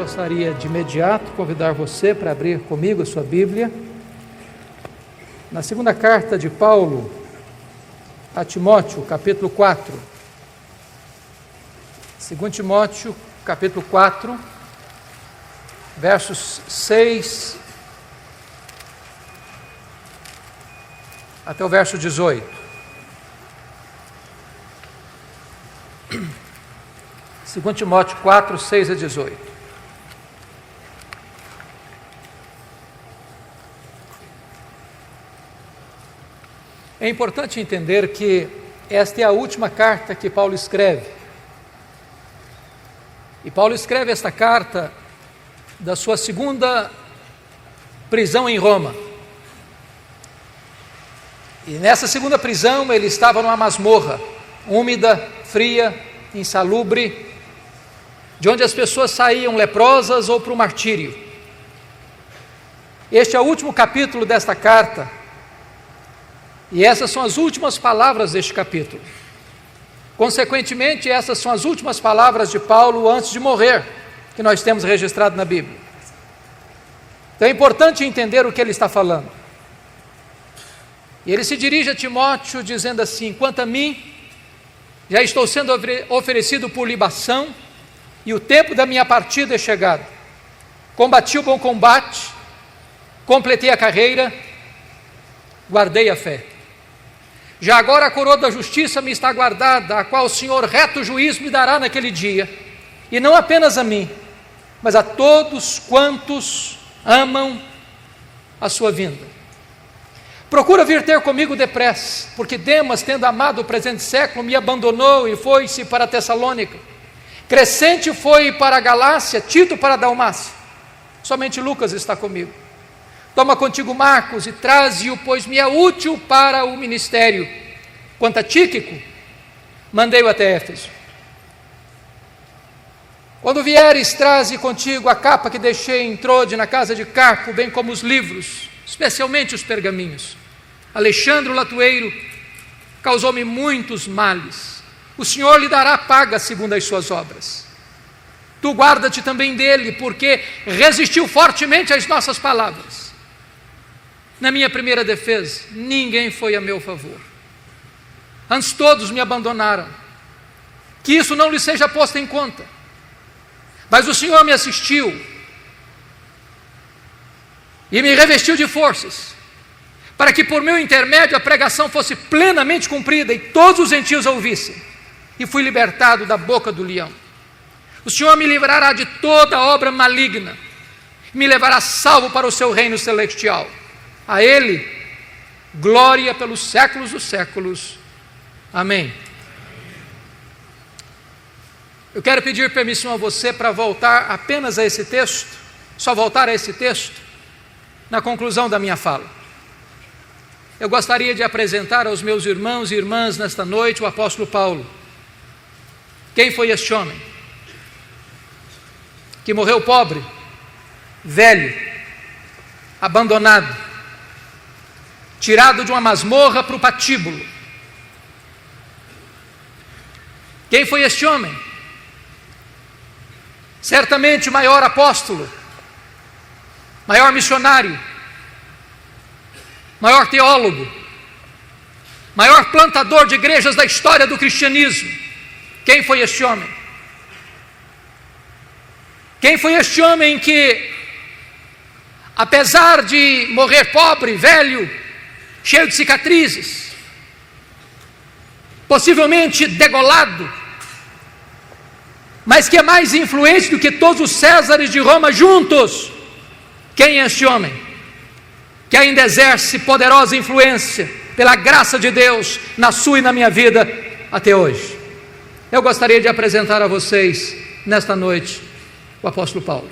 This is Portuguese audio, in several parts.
Gostaria de imediato convidar você para abrir comigo a sua Bíblia na segunda carta de Paulo a Timóteo, capítulo 4. 2 Timóteo, capítulo 4, versos 6 até o verso 18. 2 Timóteo 4, 6 a 18. É importante entender que esta é a última carta que Paulo escreve. E Paulo escreve esta carta da sua segunda prisão em Roma. E nessa segunda prisão ele estava numa masmorra, úmida, fria, insalubre, de onde as pessoas saíam leprosas ou para o martírio. Este é o último capítulo desta carta. E essas são as últimas palavras deste capítulo. Consequentemente, essas são as últimas palavras de Paulo antes de morrer, que nós temos registrado na Bíblia. Então é importante entender o que ele está falando. E ele se dirige a Timóteo dizendo assim: quanto a mim, já estou sendo oferecido por libação, e o tempo da minha partida é chegado. Combati o bom combate, completei a carreira, guardei a fé. Já agora a coroa da justiça me está guardada, a qual o Senhor reto juiz me dará naquele dia, e não apenas a mim, mas a todos quantos amam a sua vinda. Procura vir ter comigo depressa, porque Demas, tendo amado o presente século, me abandonou e foi-se para Tessalônica. Crescente foi para a Galácia, Tito para a Dalmácia. Somente Lucas está comigo. Toma contigo Marcos e traze-o, pois me é útil para o ministério. Quanto a Tíquico, mandei-o até Éfeso. Quando vieres, traze contigo a capa que deixei em Trode, na casa de Carpo, bem como os livros, especialmente os pergaminhos. Alexandre o latueiro causou-me muitos males. O Senhor lhe dará paga segundo as suas obras. Tu guarda-te também dele, porque resistiu fortemente às nossas palavras. Na minha primeira defesa, ninguém foi a meu favor. Antes todos me abandonaram. Que isso não lhe seja posto em conta. Mas o Senhor me assistiu e me revestiu de forças, para que por meu intermédio a pregação fosse plenamente cumprida e todos os gentios a ouvissem. E fui libertado da boca do leão. O Senhor me livrará de toda obra maligna, me levará salvo para o seu reino celestial. A Ele, glória pelos séculos dos séculos. Amém. Eu quero pedir permissão a você para voltar apenas a esse texto, só voltar a esse texto, na conclusão da minha fala. Eu gostaria de apresentar aos meus irmãos e irmãs nesta noite o apóstolo Paulo. Quem foi este homem? Que morreu pobre, velho, abandonado, tirado de uma masmorra para o patíbulo. Quem foi este homem? Certamente o maior apóstolo, maior missionário, maior teólogo, maior plantador de igrejas da história do cristianismo. Quem foi este homem? Quem foi este homem que, apesar de morrer pobre, velho, cheio de cicatrizes, possivelmente degolado, mas que é mais influente do que todos os Césares de Roma juntos? Quem é este homem? Que ainda exerce poderosa influência, pela graça de Deus, na sua e na minha vida, até hoje. Eu gostaria de apresentar a vocês, nesta noite, o apóstolo Paulo.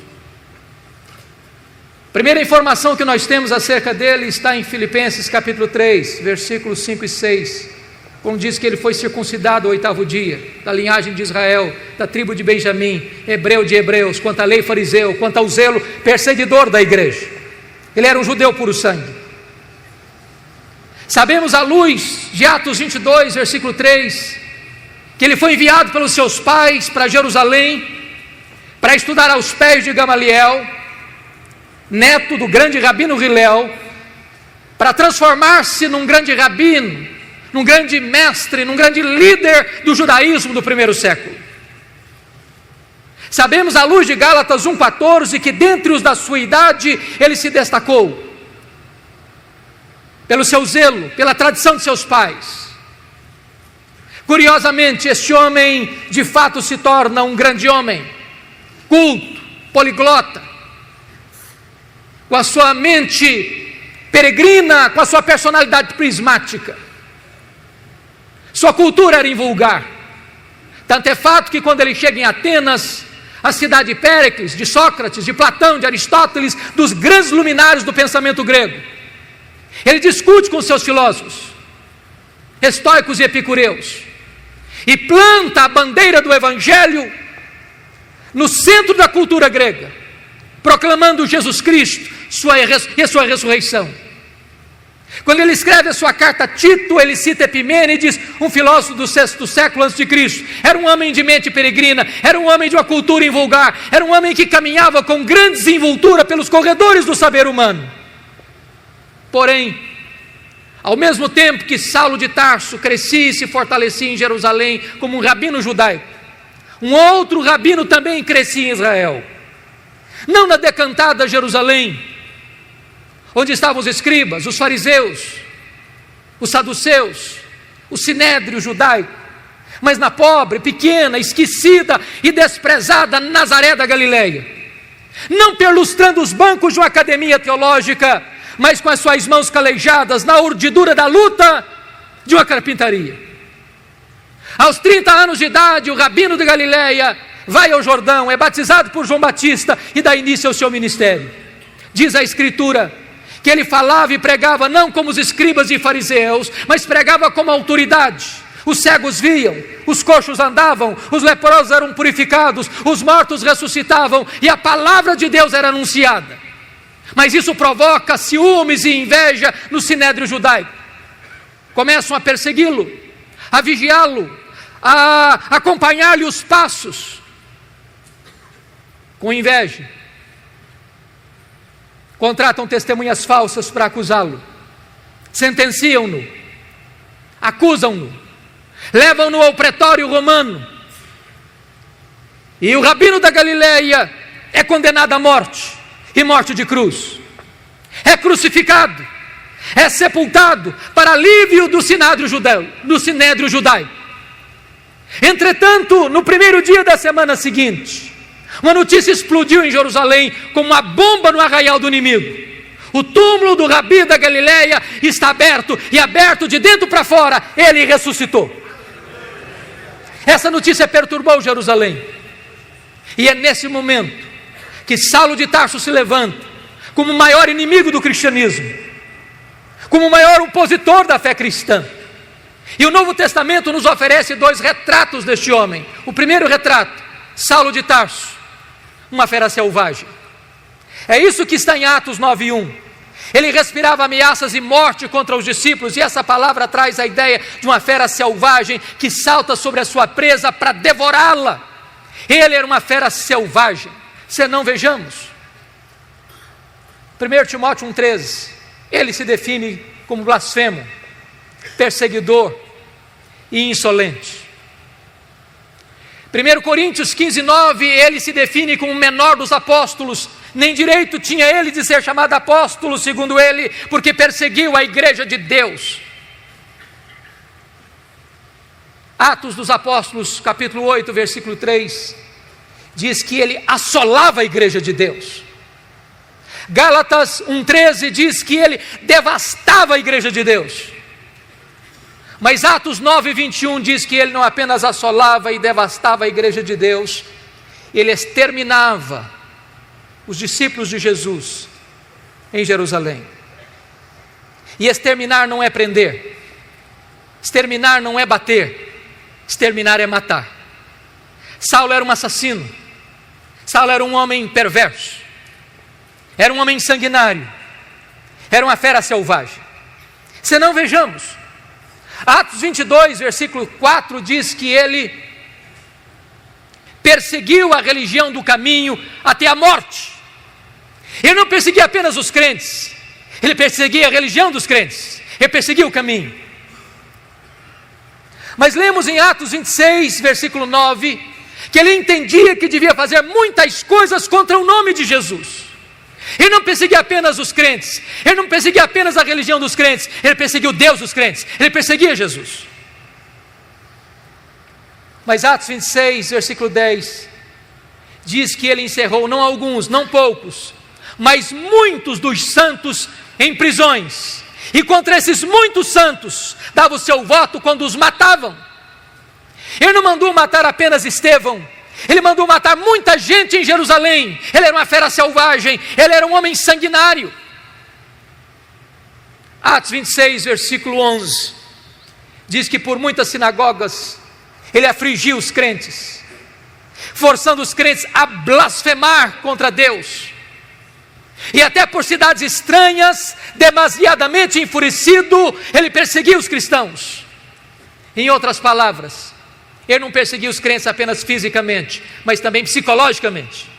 A primeira informação que nós temos acerca dele está em Filipenses capítulo 3, versículos 5 e 6, quando diz que ele foi circuncidado ao 8º dia, da linhagem de Israel, da tribo de Benjamim, hebreu de hebreus, quanto à lei fariseu, quanto ao zelo perseguidor da igreja. Ele era um judeu puro sangue. Sabemos à luz de Atos 22, versículo 3, que ele foi enviado pelos seus pais para Jerusalém, para estudar aos pés de Gamaliel, neto do grande rabino Hillel, para transformar-se num grande rabino, num grande mestre, num grande líder do judaísmo do primeiro século. Sabemos à luz de Gálatas 1,14 que dentre os da sua idade ele se destacou pelo seu zelo, pela tradição de seus pais. Curiosamente, este homem de fato se torna um grande homem, culto, poliglota, com a sua mente peregrina, com a sua personalidade prismática. Sua cultura era invulgar. Tanto é fato que quando ele chega em Atenas, a cidade de Péricles, de Sócrates, de Platão, de Aristóteles, dos grandes luminares do pensamento grego, ele discute com seus filósofos, estoicos e epicureus, e planta a bandeira do Evangelho no centro da cultura grega, proclamando Jesus Cristo e a sua ressurreição. Quando ele escreve a sua carta a Tito, ele cita Epimênides, um filósofo do 6º século a.C. Era um homem de mente peregrina, era um homem de uma cultura invulgar, era um homem que caminhava com grande desenvoltura pelos corredores do saber humano. Porém, ao mesmo tempo que Saulo de Tarso crescia e se fortalecia em Jerusalém como um rabino judaico, um outro rabino também crescia em Israel. Não na decantada Jerusalém, onde estavam os escribas, os fariseus, os saduceus, o sinédrio judaico, mas na pobre, pequena, esquecida e desprezada Nazaré da Galileia, não perlustrando os bancos de uma academia teológica, mas com as suas mãos calejadas na urdidura da luta de uma carpintaria. Aos 30 anos de idade, o rabino de Galileia vai ao Jordão, é batizado por João Batista e dá início ao seu ministério. Diz a Escritura que ele falava e pregava não como os escribas e fariseus, mas pregava como autoridade. Os cegos viam, os coxos andavam, os leprosos eram purificados, os mortos ressuscitavam e a palavra de Deus era anunciada. Mas isso provoca ciúmes e inveja no sinédrio judaico. Começam a persegui-lo, a vigiá-lo, a acompanhar-lhe os passos, com inveja. Contratam testemunhas falsas para acusá-lo, sentenciam-no, acusam-no, levam-no ao pretório romano, e o rabino da Galileia é condenado à morte, e morte de cruz, é crucificado, é sepultado para alívio do sinédrio judaico. Entretanto, no primeiro dia da semana seguinte, uma notícia explodiu em Jerusalém como uma bomba no arraial do inimigo. O túmulo do Rabi da Galileia está aberto, e aberto de dentro para fora, ele ressuscitou. Essa notícia perturbou Jerusalém, e é nesse momento que Saulo de Tarso se levanta como o maior inimigo do cristianismo, como o maior opositor da fé cristã. E o Novo Testamento nos oferece 2 retratos deste homem. O primeiro retrato, Saulo de Tarso, uma fera selvagem. É isso que está em Atos 9:1. Ele respirava ameaças e morte contra os discípulos, e essa palavra traz a ideia de uma fera selvagem que salta sobre a sua presa para devorá-la. Ele era uma fera selvagem. Senão, vejamos 1 Timóteo 1,13, ele se define como blasfemo, perseguidor e insolente. 1 Coríntios 15:9, ele se define como o menor dos apóstolos. Nem direito tinha ele de ser chamado apóstolo, segundo ele, porque perseguiu a igreja de Deus. Atos dos Apóstolos, capítulo 8, versículo 3, diz que ele assolava a igreja de Deus. Gálatas 1,13 diz que ele devastava a igreja de Deus. Mas Atos 9:21 diz que ele não apenas assolava e devastava a igreja de Deus, ele exterminava os discípulos de Jesus em Jerusalém. E exterminar não é prender, exterminar não é bater, exterminar é matar. Saulo era um assassino, Saulo era um homem perverso, era um homem sanguinário, era uma fera selvagem. Senão, vejamos, Atos 22, versículo 4 diz que ele perseguiu a religião do caminho até a morte. Ele não perseguia apenas os crentes, ele perseguia a religião dos crentes, ele perseguia o caminho. Mas lemos em Atos 26, versículo 9, que ele entendia que devia fazer muitas coisas contra o nome de Jesus. Ele não perseguia apenas os crentes, ele não perseguia apenas a religião dos crentes, ele perseguia o Deus dos crentes, ele perseguia Jesus. Mas Atos 26, versículo 10, diz que ele encerrou não alguns, não poucos, mas muitos dos santos em prisões. E contra esses muitos santos, dava o seu voto quando os matavam. Ele não mandou matar apenas Estevão, ele mandou matar muita gente em Jerusalém. Ele era uma fera selvagem, ele era um homem sanguinário. Atos 26, versículo 11, diz que por muitas sinagogas, ele afligiu os crentes, forçando os crentes a blasfemar contra Deus. E até por cidades estranhas, demasiadamente enfurecido, ele perseguia os cristãos. Em outras palavras, ele não perseguia os crentes apenas fisicamente, mas também psicologicamente.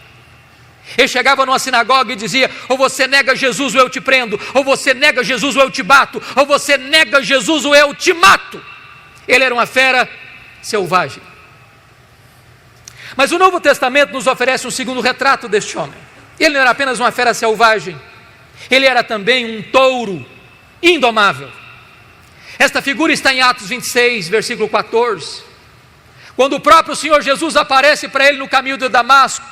Ele chegava numa sinagoga e dizia: ou você nega Jesus ou eu te prendo, ou você nega Jesus ou eu te bato, ou você nega Jesus ou eu te mato. Ele era uma fera selvagem. Mas o Novo Testamento nos oferece um segundo retrato deste homem. Ele não era apenas uma fera selvagem, ele era também um touro indomável. Esta figura está em Atos 26, versículo 14, quando o próprio Senhor Jesus aparece para ele no caminho de Damasco,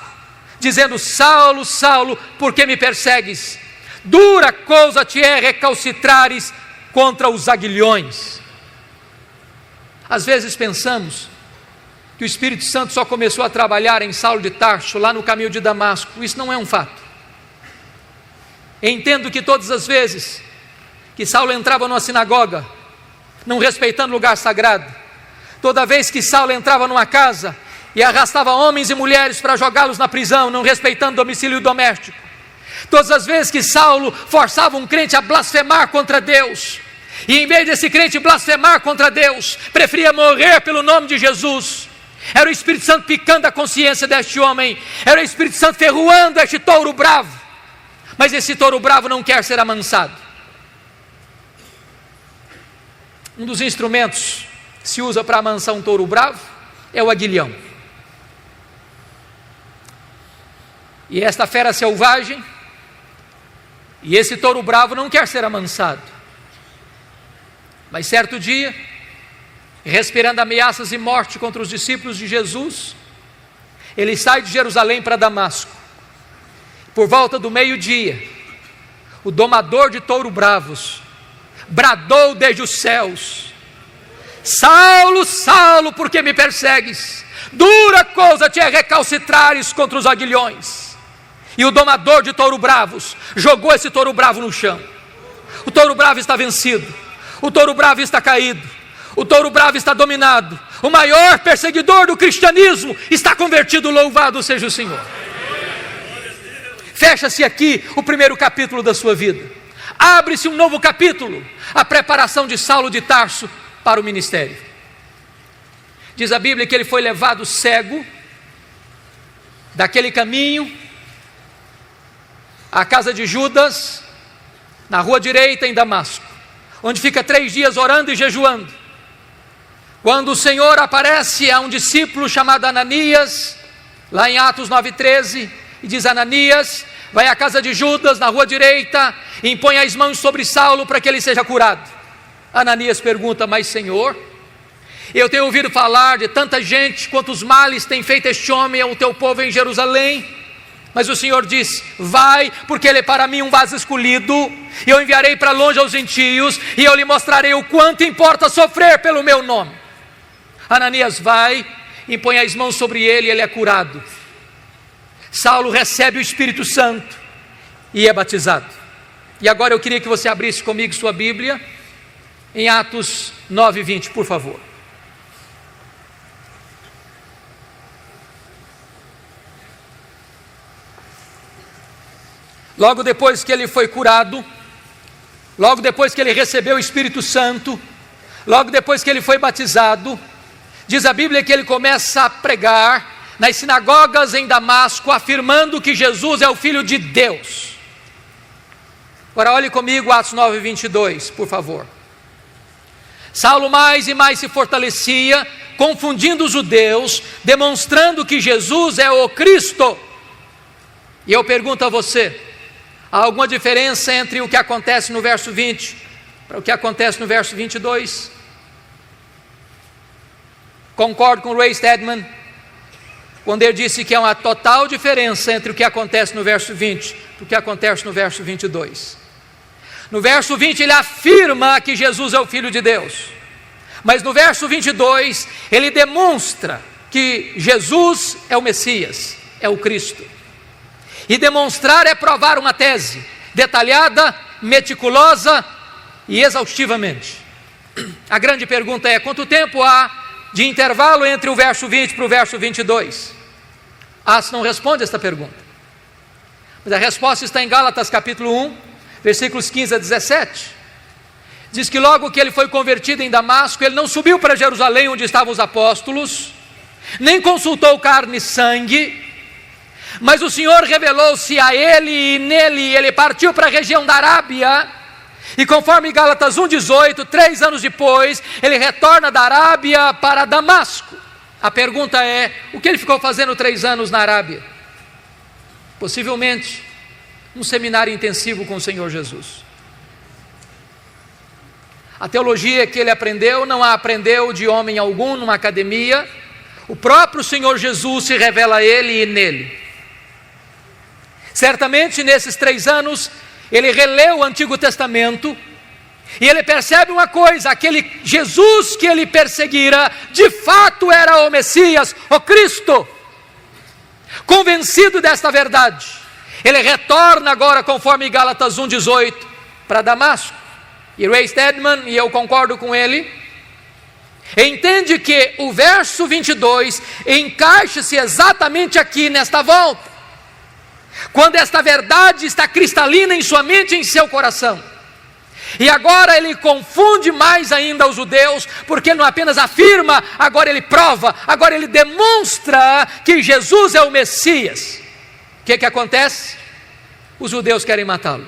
dizendo: Saulo, Saulo, por que me persegues? Dura coisa te é recalcitrares contra os aguilhões. Às vezes pensamos que o Espírito Santo só começou a trabalhar em Saulo de Tarso, lá no caminho de Damasco. Isso não é um fato. Entendo que todas as vezes que Saulo entrava numa sinagoga, não respeitando lugar sagrado, toda vez que Saulo entrava numa casa e arrastava homens e mulheres para jogá-los na prisão, não respeitando domicílio doméstico, todas as vezes que Saulo forçava um crente a blasfemar contra Deus, e em vez desse crente blasfemar contra Deus, preferia morrer pelo nome de Jesus, era o Espírito Santo picando a consciência deste homem, era o Espírito Santo ferroando este touro bravo. Mas esse touro bravo não quer ser amansado. Um dos instrumentos que se usa para amansar um touro bravo é o aguilhão. E esta fera selvagem, e esse touro bravo não quer ser amansado. Mas certo dia, respirando ameaças e morte contra os discípulos de Jesus, ele sai de Jerusalém para Damasco. Por volta do meio-dia, o domador de touro bravos bradou desde os céus: Saulo, Saulo, por que me persegues? Dura coisa te é recalcitrares contra os aguilhões. E o domador de touro bravos jogou esse touro bravo no chão. O touro bravo está vencido, o touro bravo está caído, o touro bravo está dominado. O maior perseguidor do cristianismo está convertido, louvado seja o Senhor. Fecha-se aqui o primeiro capítulo da sua vida. Abre-se um novo capítulo, a preparação de Saulo de Tarso para o ministério. Diz a Bíblia que ele foi levado cego daquele caminho à casa de Judas, na rua direita em Damasco, onde fica 3 dias orando e jejuando. Quando o Senhor aparece a um discípulo chamado Ananias, lá em Atos 9,13, e diz: Ananias, vai à casa de Judas, na rua direita, e impõe as mãos sobre Saulo para que ele seja curado. Ananias pergunta: mas Senhor, eu tenho ouvido falar de tanta gente, quantos males tem feito este homem ao teu povo em Jerusalém. Mas o Senhor diz: vai, porque ele é para mim um vaso escolhido, e eu enviarei para longe aos gentios, e eu lhe mostrarei o quanto importa sofrer pelo meu nome. Ananias vai, impõe as mãos sobre ele e ele é curado. Saulo recebe o Espírito Santo e é batizado. E agora eu queria que você abrisse comigo sua Bíblia em Atos 9:20, por favor. Logo depois que ele foi curado, logo depois que ele recebeu o Espírito Santo, logo depois que ele foi batizado, diz a Bíblia que ele começa a pregar nas sinagogas em Damasco, afirmando que Jesus é o Filho de Deus. Agora olhe comigo Atos 9, 22, por favor. Saulo mais e mais se fortalecia, confundindo os judeus, demonstrando que Jesus é o Cristo. E eu pergunto a você, há alguma diferença entre o que acontece no verso 20 para o que acontece no verso 22? Concordo com Ray Stedman, quando ele disse que há uma total diferença entre o que acontece no verso 20 e o que acontece no verso 22. No verso 20 ele afirma que Jesus é o Filho de Deus, mas no verso 22 ele demonstra que Jesus é o Messias, é o Cristo. E demonstrar é provar uma tese, detalhada, meticulosa e exaustivamente. A grande pergunta é, quanto tempo há de intervalo entre o verso 20 para o verso 22? Atos não responde esta pergunta, mas a resposta está em Gálatas capítulo 1, versículos 15 a 17, diz que logo que ele foi convertido em Damasco, ele não subiu para Jerusalém onde estavam os apóstolos, nem consultou carne e sangue, mas o Senhor revelou-se a ele e nele ele partiu para a região da Arábia, e conforme Gálatas 1,18, 3 anos depois, ele retorna da Arábia para Damasco. A pergunta é, o que ele ficou fazendo 3 anos na Arábia? Possivelmente um seminário intensivo com o Senhor Jesus. A teologia que ele aprendeu, não a aprendeu de homem algum, numa academia. O próprio Senhor Jesus se revela a ele e nele. Certamente nesses 3 anos, ele releu o Antigo Testamento, e ele percebe uma coisa, aquele Jesus que ele perseguira, de fato era o Messias, o Cristo. Convencido desta verdade, ele retorna agora, conforme Gálatas 1,18, para Damasco. E Ray Stedman, e eu concordo com ele, entende que o verso 22 encaixa-se exatamente aqui nesta volta, quando esta verdade está cristalina em sua mente e em seu coração. E agora ele confunde mais ainda os judeus, porque não apenas afirma, agora ele prova, agora ele demonstra que Jesus é o Messias. O que acontece? Os judeus querem matá-lo.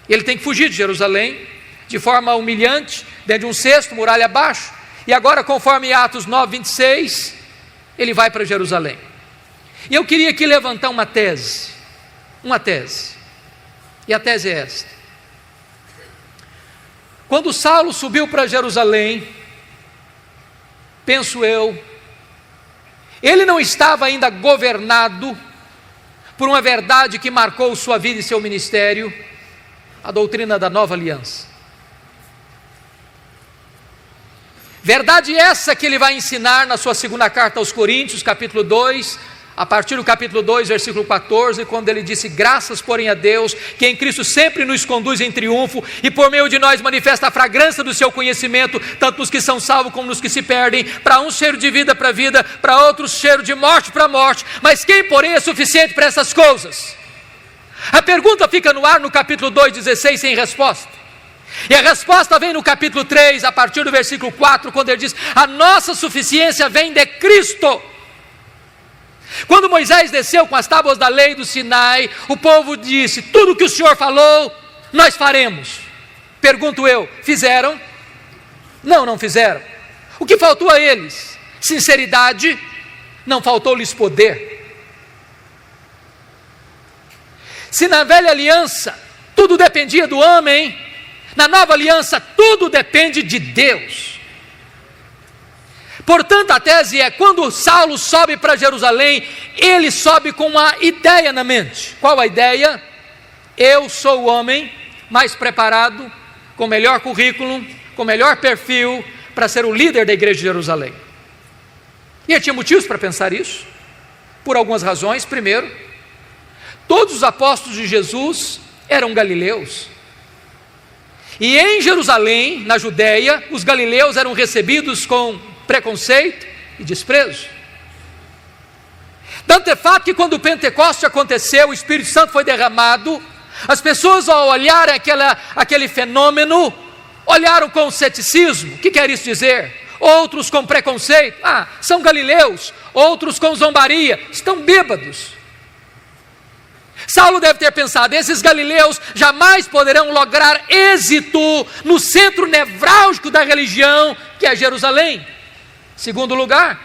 Ele tem que fugir de Jerusalém, de forma humilhante, dentro de um cesto, muralha abaixo, e agora, conforme Atos 9, 26, ele vai para Jerusalém. E eu queria aqui levantar uma tese, e a tese é esta: quando Saulo subiu para Jerusalém, penso eu, ele não estava ainda governado por uma verdade que marcou sua vida e seu ministério, a doutrina da nova aliança. Verdade essa que ele vai ensinar na sua segunda carta aos Coríntios, capítulo 2, a partir do capítulo 2, versículo 14, quando ele disse: graças porém a Deus, que em Cristo sempre nos conduz em triunfo, e por meio de nós manifesta a fragrância do seu conhecimento, tanto nos que são salvos como nos que se perdem. Para uns cheiro de vida para vida, para outros cheiro de morte para morte, mas quem porém é suficiente para essas coisas? A pergunta fica no ar no capítulo 2, 16, sem resposta. E a resposta vem no capítulo 3, a partir do versículo 4, quando ele diz: a nossa suficiência vem de Cristo. Quando Moisés desceu com as tábuas da lei do Sinai, o povo disse: tudo o que o Senhor falou, nós faremos. Pergunto eu, fizeram? Não, não fizeram. O que faltou a eles? Sinceridade. Não faltou-lhes poder. Se na velha aliança tudo dependia do homem, na nova aliança tudo depende de Deus. Portanto, a tese é: quando Saulo sobe para Jerusalém, ele sobe com uma ideia na mente. Qual a ideia? Eu sou o homem mais preparado, com melhor currículo, com melhor perfil, para ser o líder da igreja de Jerusalém. E ele tinha motivos para pensar isso, por algumas razões. Primeiro, todos os apóstolos de Jesus eram galileus. E em Jerusalém, na Judéia, os galileus eram recebidos com preconceito e desprezo. Tanto é fato que quando o Pentecoste aconteceu, o Espírito Santo foi derramado, as pessoas, ao olharem aquele fenômeno, olharam com ceticismo. O que quer isso dizer? outros com preconceito. São galileus, outros com zombaria, estão bêbados. Saulo deve ter pensado: esses galileus jamais poderão lograr êxito no centro nevrálgico da religião, que é Jerusalém. Segundo lugar,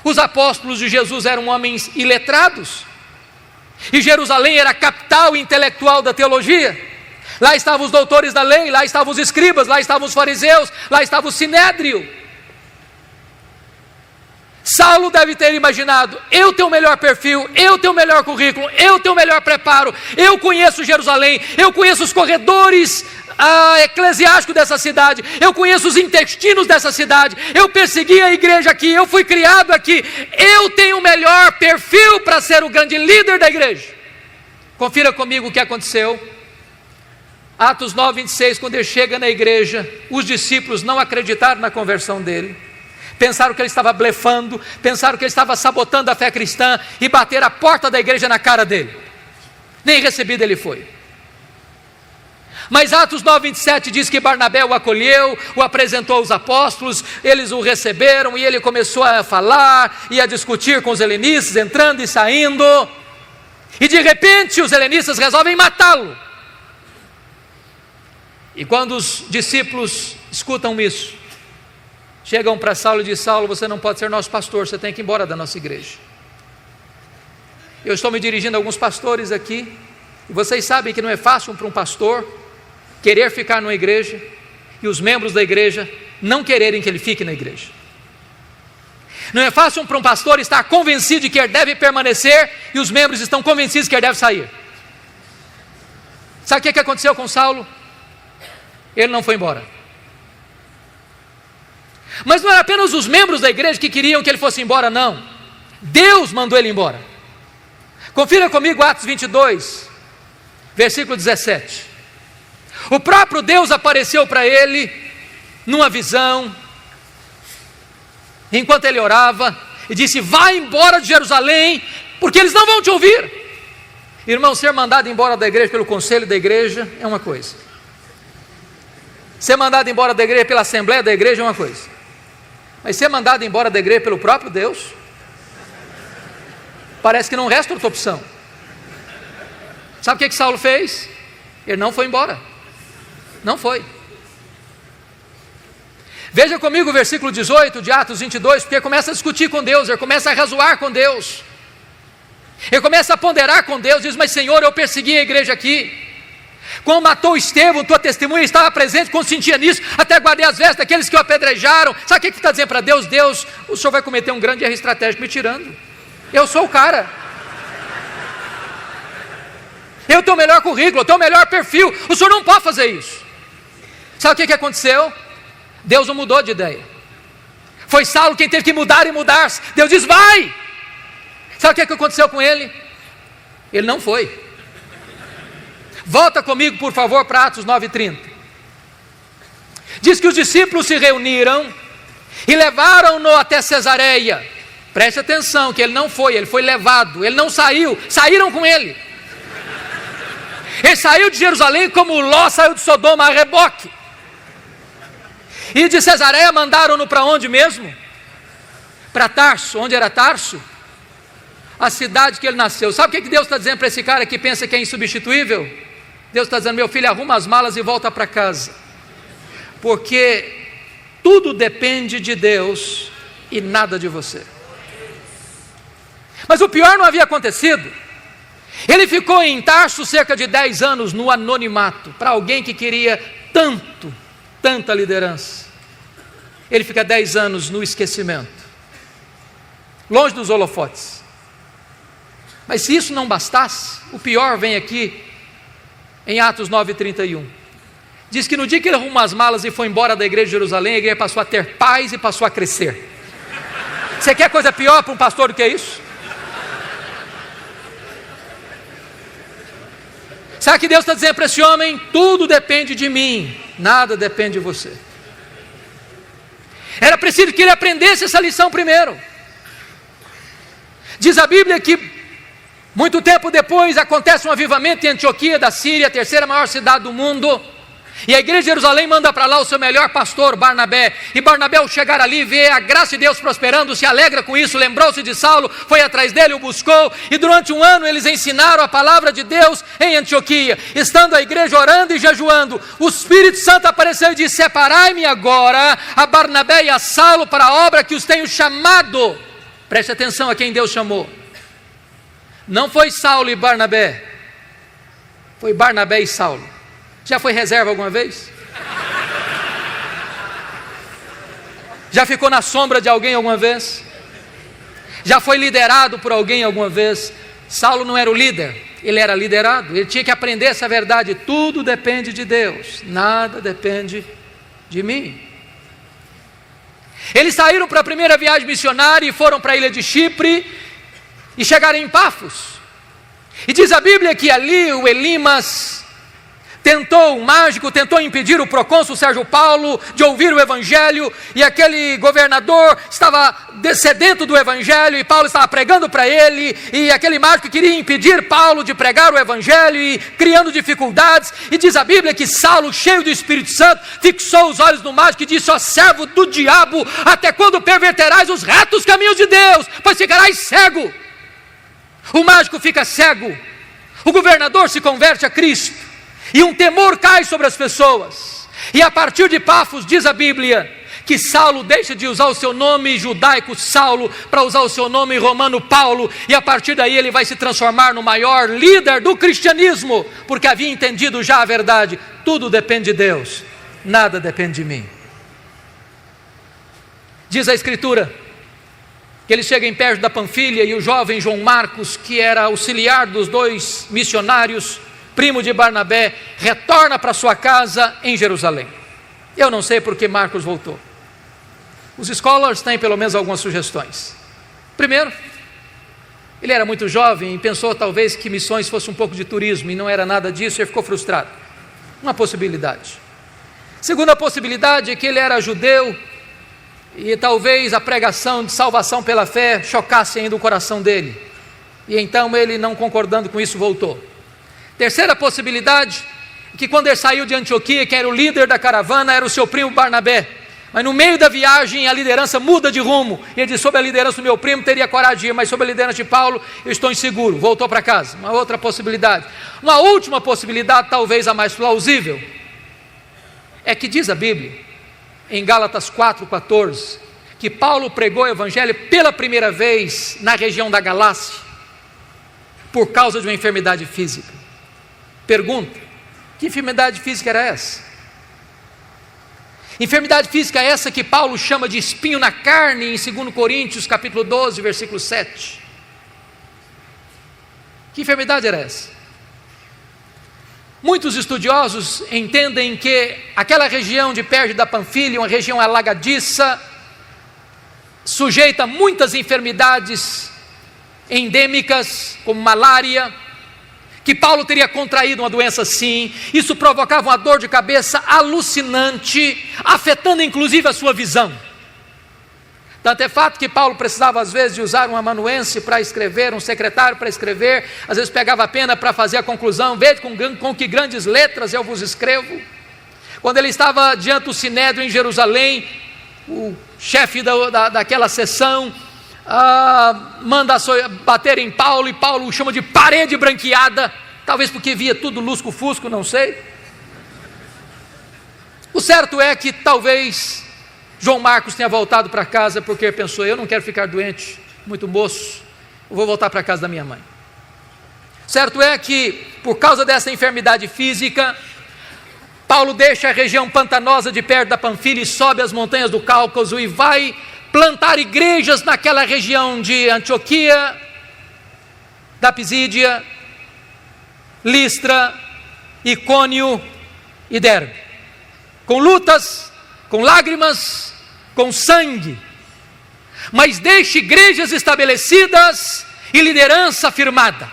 os apóstolos de Jesus eram homens iletrados, e Jerusalém era a capital intelectual da teologia. Lá estavam os doutores da lei, lá estavam os escribas, lá estavam os fariseus, lá estava o sinédrio. Saulo deve ter imaginado: eu tenho o melhor perfil, eu tenho o melhor currículo, eu tenho o melhor preparo, eu conheço Jerusalém, eu conheço os corredores eclesiásticos dessa cidade, eu conheço os intestinos dessa cidade, eu persegui a igreja aqui, eu fui criado aqui, eu tenho o melhor perfil para ser o grande líder da igreja. Confira comigo o que aconteceu. Atos 9:26, quando ele chega na igreja, os discípulos não acreditaram na conversão dele. Pensaram que ele estava blefando, pensaram que ele estava sabotando a fé cristã e bateram a porta da igreja na cara dele. Nem recebido ele foi. Mas Atos 9:27 diz que Barnabé o acolheu, o apresentou aos apóstolos, eles o receberam e ele começou a falar e a discutir com os helenistas, entrando e saindo. E de repente os helenistas resolvem matá-lo. E quando os discípulos escutam isso, chegam para Saulo e dizem: Saulo, você não pode ser nosso pastor, você tem que ir embora da nossa igreja. Eu estou me dirigindo a alguns pastores aqui, e vocês sabem que não é fácil para um pastor querer ficar numa igreja, e os membros da igreja não quererem que ele fique na igreja. Não é fácil para um pastor estar convencido de que ele deve permanecer, e os membros estão convencidos que ele deve sair. Sabe o que aconteceu com Saulo? Ele não foi embora. Mas não era apenas os membros da igreja que queriam que ele fosse embora, não. Deus mandou ele embora. Confira comigo Atos 22, versículo 17. O próprio Deus apareceu para ele numa visão, enquanto ele orava, e disse: vai embora de Jerusalém, porque eles não vão te ouvir. Irmão, ser mandado embora da igreja pelo conselho da igreja é uma coisa, ser mandado embora da igreja pela assembleia da igreja é uma coisa, mas ser mandado embora da igreja pelo próprio Deus, parece que não resta outra opção. Sabe o que Saulo fez? Ele não foi embora. Não foi. Veja comigo o versículo 18 de Atos 22, porque ele começa a discutir com Deus, ele começa a razoar com Deus, ele começa a ponderar com Deus, diz: mas Senhor, eu persegui a igreja aqui, quando matou Estevão, tua testemunha estava presente, consentia nisso, até guardei as vestes daqueles que o apedrejaram. Sabe o que ele está dizendo para Deus? Deus, o Senhor vai cometer um grande erro estratégico me tirando, eu sou o cara, eu tenho o melhor currículo, eu tenho o melhor perfil, o Senhor não pode fazer isso. Sabe o que aconteceu? Deus não mudou de ideia, foi Saulo quem teve que mudar e mudar-se. Deus diz: vai. Sabe o que aconteceu com ele? Ele não foi. Volta comigo, por favor, para Atos 9:30. Diz que os discípulos se reuniram e levaram-no até Cesareia. Preste atenção que ele não foi, ele foi levado, ele não saiu, saíram com ele. Ele saiu de Jerusalém como Ló saiu de Sodoma a reboque. E de Cesareia mandaram-no para onde mesmo? Para Tarso. Onde era Tarso? A cidade que ele nasceu. Sabe o que Deus está dizendo para esse cara que pensa que é insubstituível? Deus está dizendo: meu filho, arruma as malas e volta para casa, porque tudo depende de Deus e nada de você. Mas o pior não havia acontecido. Ele ficou em Tarso cerca de 10 anos no anonimato. Para alguém que queria tanta liderança, ele fica 10 anos no esquecimento, longe dos holofotes. Mas se isso não bastasse, o pior vem aqui em Atos 9:31. Diz que no dia que ele arrumou as malas e foi embora da igreja de Jerusalém, a igreja passou a ter paz e passou a crescer. Você quer coisa pior para um pastor do que isso? Sabe o que Deus está dizendo para esse homem? Tudo depende de mim, nada depende de você. Era preciso que ele aprendesse essa lição primeiro. Diz a Bíblia que muito tempo depois acontece um avivamento em Antioquia da Síria, a terceira maior cidade do mundo, E a igreja de Jerusalém manda para lá o seu melhor pastor, Barnabé. E Barnabé, ao chegar ali, vê a graça de Deus prosperando, se alegra com isso, lembrou-se de Saulo, foi atrás dele, o buscou. E durante um ano eles ensinaram a palavra de Deus em Antioquia. Estando a igreja orando e jejuando, o Espírito Santo apareceu e disse: separai-me agora a Barnabé e a Saulo para a obra que os tenho chamado. Preste atenção a quem Deus chamou. Não foi Saulo e Barnabé, foi Barnabé e Saulo. Já foi reserva alguma vez? Já ficou na sombra de alguém alguma vez? Já foi liderado por alguém alguma vez? Saulo não era o líder, ele era liderado. Ele tinha que aprender essa verdade: tudo depende de Deus, nada depende de mim. Eles saíram para a primeira viagem missionária e foram para a ilha de Chipre e chegaram em Pafos. E diz a Bíblia que ali o Elimas o mágico tentou impedir o procônsul Sérgio Paulo de ouvir o evangelho, e aquele governador estava sedento do evangelho, e Paulo estava pregando para ele, e aquele mágico queria impedir Paulo de pregar o evangelho, e criando dificuldades. E diz a Bíblia que Saulo, cheio do Espírito Santo, fixou os olhos no mágico e disse: ó servo do diabo, até quando perverterás os retos caminhos de Deus, pois ficarás cego. O mágico fica cego, o governador se converte a Cristo, e um temor cai sobre as pessoas. E a partir de Pafos, diz a Bíblia, que Saulo deixa de usar o seu nome judaico Saulo para usar o seu nome romano Paulo, e a partir daí ele vai se transformar no maior líder do cristianismo, porque havia entendido já a verdade: tudo depende de Deus, nada depende de mim. Diz a Escritura que ele chega em perto da Panfilha, e o jovem João Marcos, que era auxiliar dos dois missionários, primo de Barnabé, retorna para sua casa em Jerusalém. Eu não sei por que Marcos voltou. Os scholars têm pelo menos algumas sugestões. Primeiro, ele era muito jovem e pensou talvez que missões fosse um pouco de turismo, e não era nada disso, e ficou frustrado. Uma possibilidade. Segunda possibilidade é que ele era judeu, e talvez a pregação de salvação pela fé chocasse ainda o coração dele, e então ele, não concordando com isso, voltou. Terceira possibilidade, que quando ele saiu de Antioquia, quem era o líder da caravana era o seu primo Barnabé, mas no meio da viagem a liderança muda de rumo, e ele diz: sob a liderança do meu primo teria coragem de ir, mas sob a liderança de Paulo eu estou inseguro, voltou para casa. Uma outra possibilidade. Uma última possibilidade, talvez a mais plausível, é que diz a Bíblia, em Gálatas 4,14, que Paulo pregou o evangelho pela primeira vez na região da Galácia, por causa de uma enfermidade física. Pergunta: que enfermidade física era essa? Enfermidade física é essa que Paulo chama de espinho na carne, em 2 Coríntios capítulo 12, versículo 7. Que enfermidade era essa? Muitos estudiosos entendem que aquela região de Perge da Panfilha, uma região alagadiça, sujeita a muitas enfermidades endêmicas, como malária, que Paulo teria contraído uma doença assim. Isso provocava uma dor de cabeça alucinante, afetando inclusive a sua visão. Tanto é fato que Paulo precisava às vezes de usar um amanuense para escrever, um secretário para escrever, às vezes pegava a pena para fazer a conclusão: veja com que grandes letras eu vos escrevo. Quando ele estava diante do Sinédrio em Jerusalém, o chefe daquela sessão manda bater em Paulo, e Paulo o chama de parede branqueada, talvez porque via tudo lusco-fusco, não sei. O certo é que talvez João Marcos tenha voltado para casa porque pensou: eu não quero ficar doente, muito moço, eu vou voltar para a casa da minha mãe. Certo é que, por causa dessa enfermidade física, Paulo deixa a região pantanosa de perto da Panfilha e sobe as montanhas do Cáucaso e vai plantar igrejas naquela região de Antioquia, da Pisídia, Listra, Icônio e Derbe, com lutas, com lágrimas, com sangue, mas deixa igrejas estabelecidas e liderança firmada.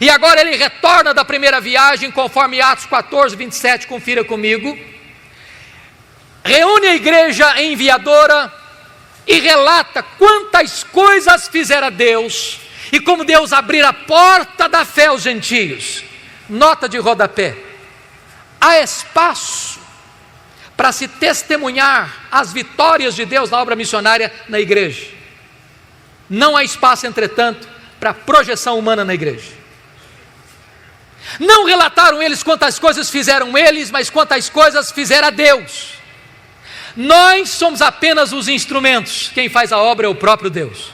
E agora ele retorna da primeira viagem, conforme Atos 14, 27, confira comigo. Reúne a igreja enviadora e relata quantas coisas fizera Deus, e como Deus abrira a porta da fé aos gentios. Nota de rodapé: há espaço para se testemunhar as vitórias de Deus na obra missionária na igreja. Não há espaço, entretanto, para projeção humana na igreja. Não relataram eles quantas coisas fizeram eles, mas quantas coisas fizera Deus. Nós somos apenas os instrumentos, quem faz a obra é o próprio Deus.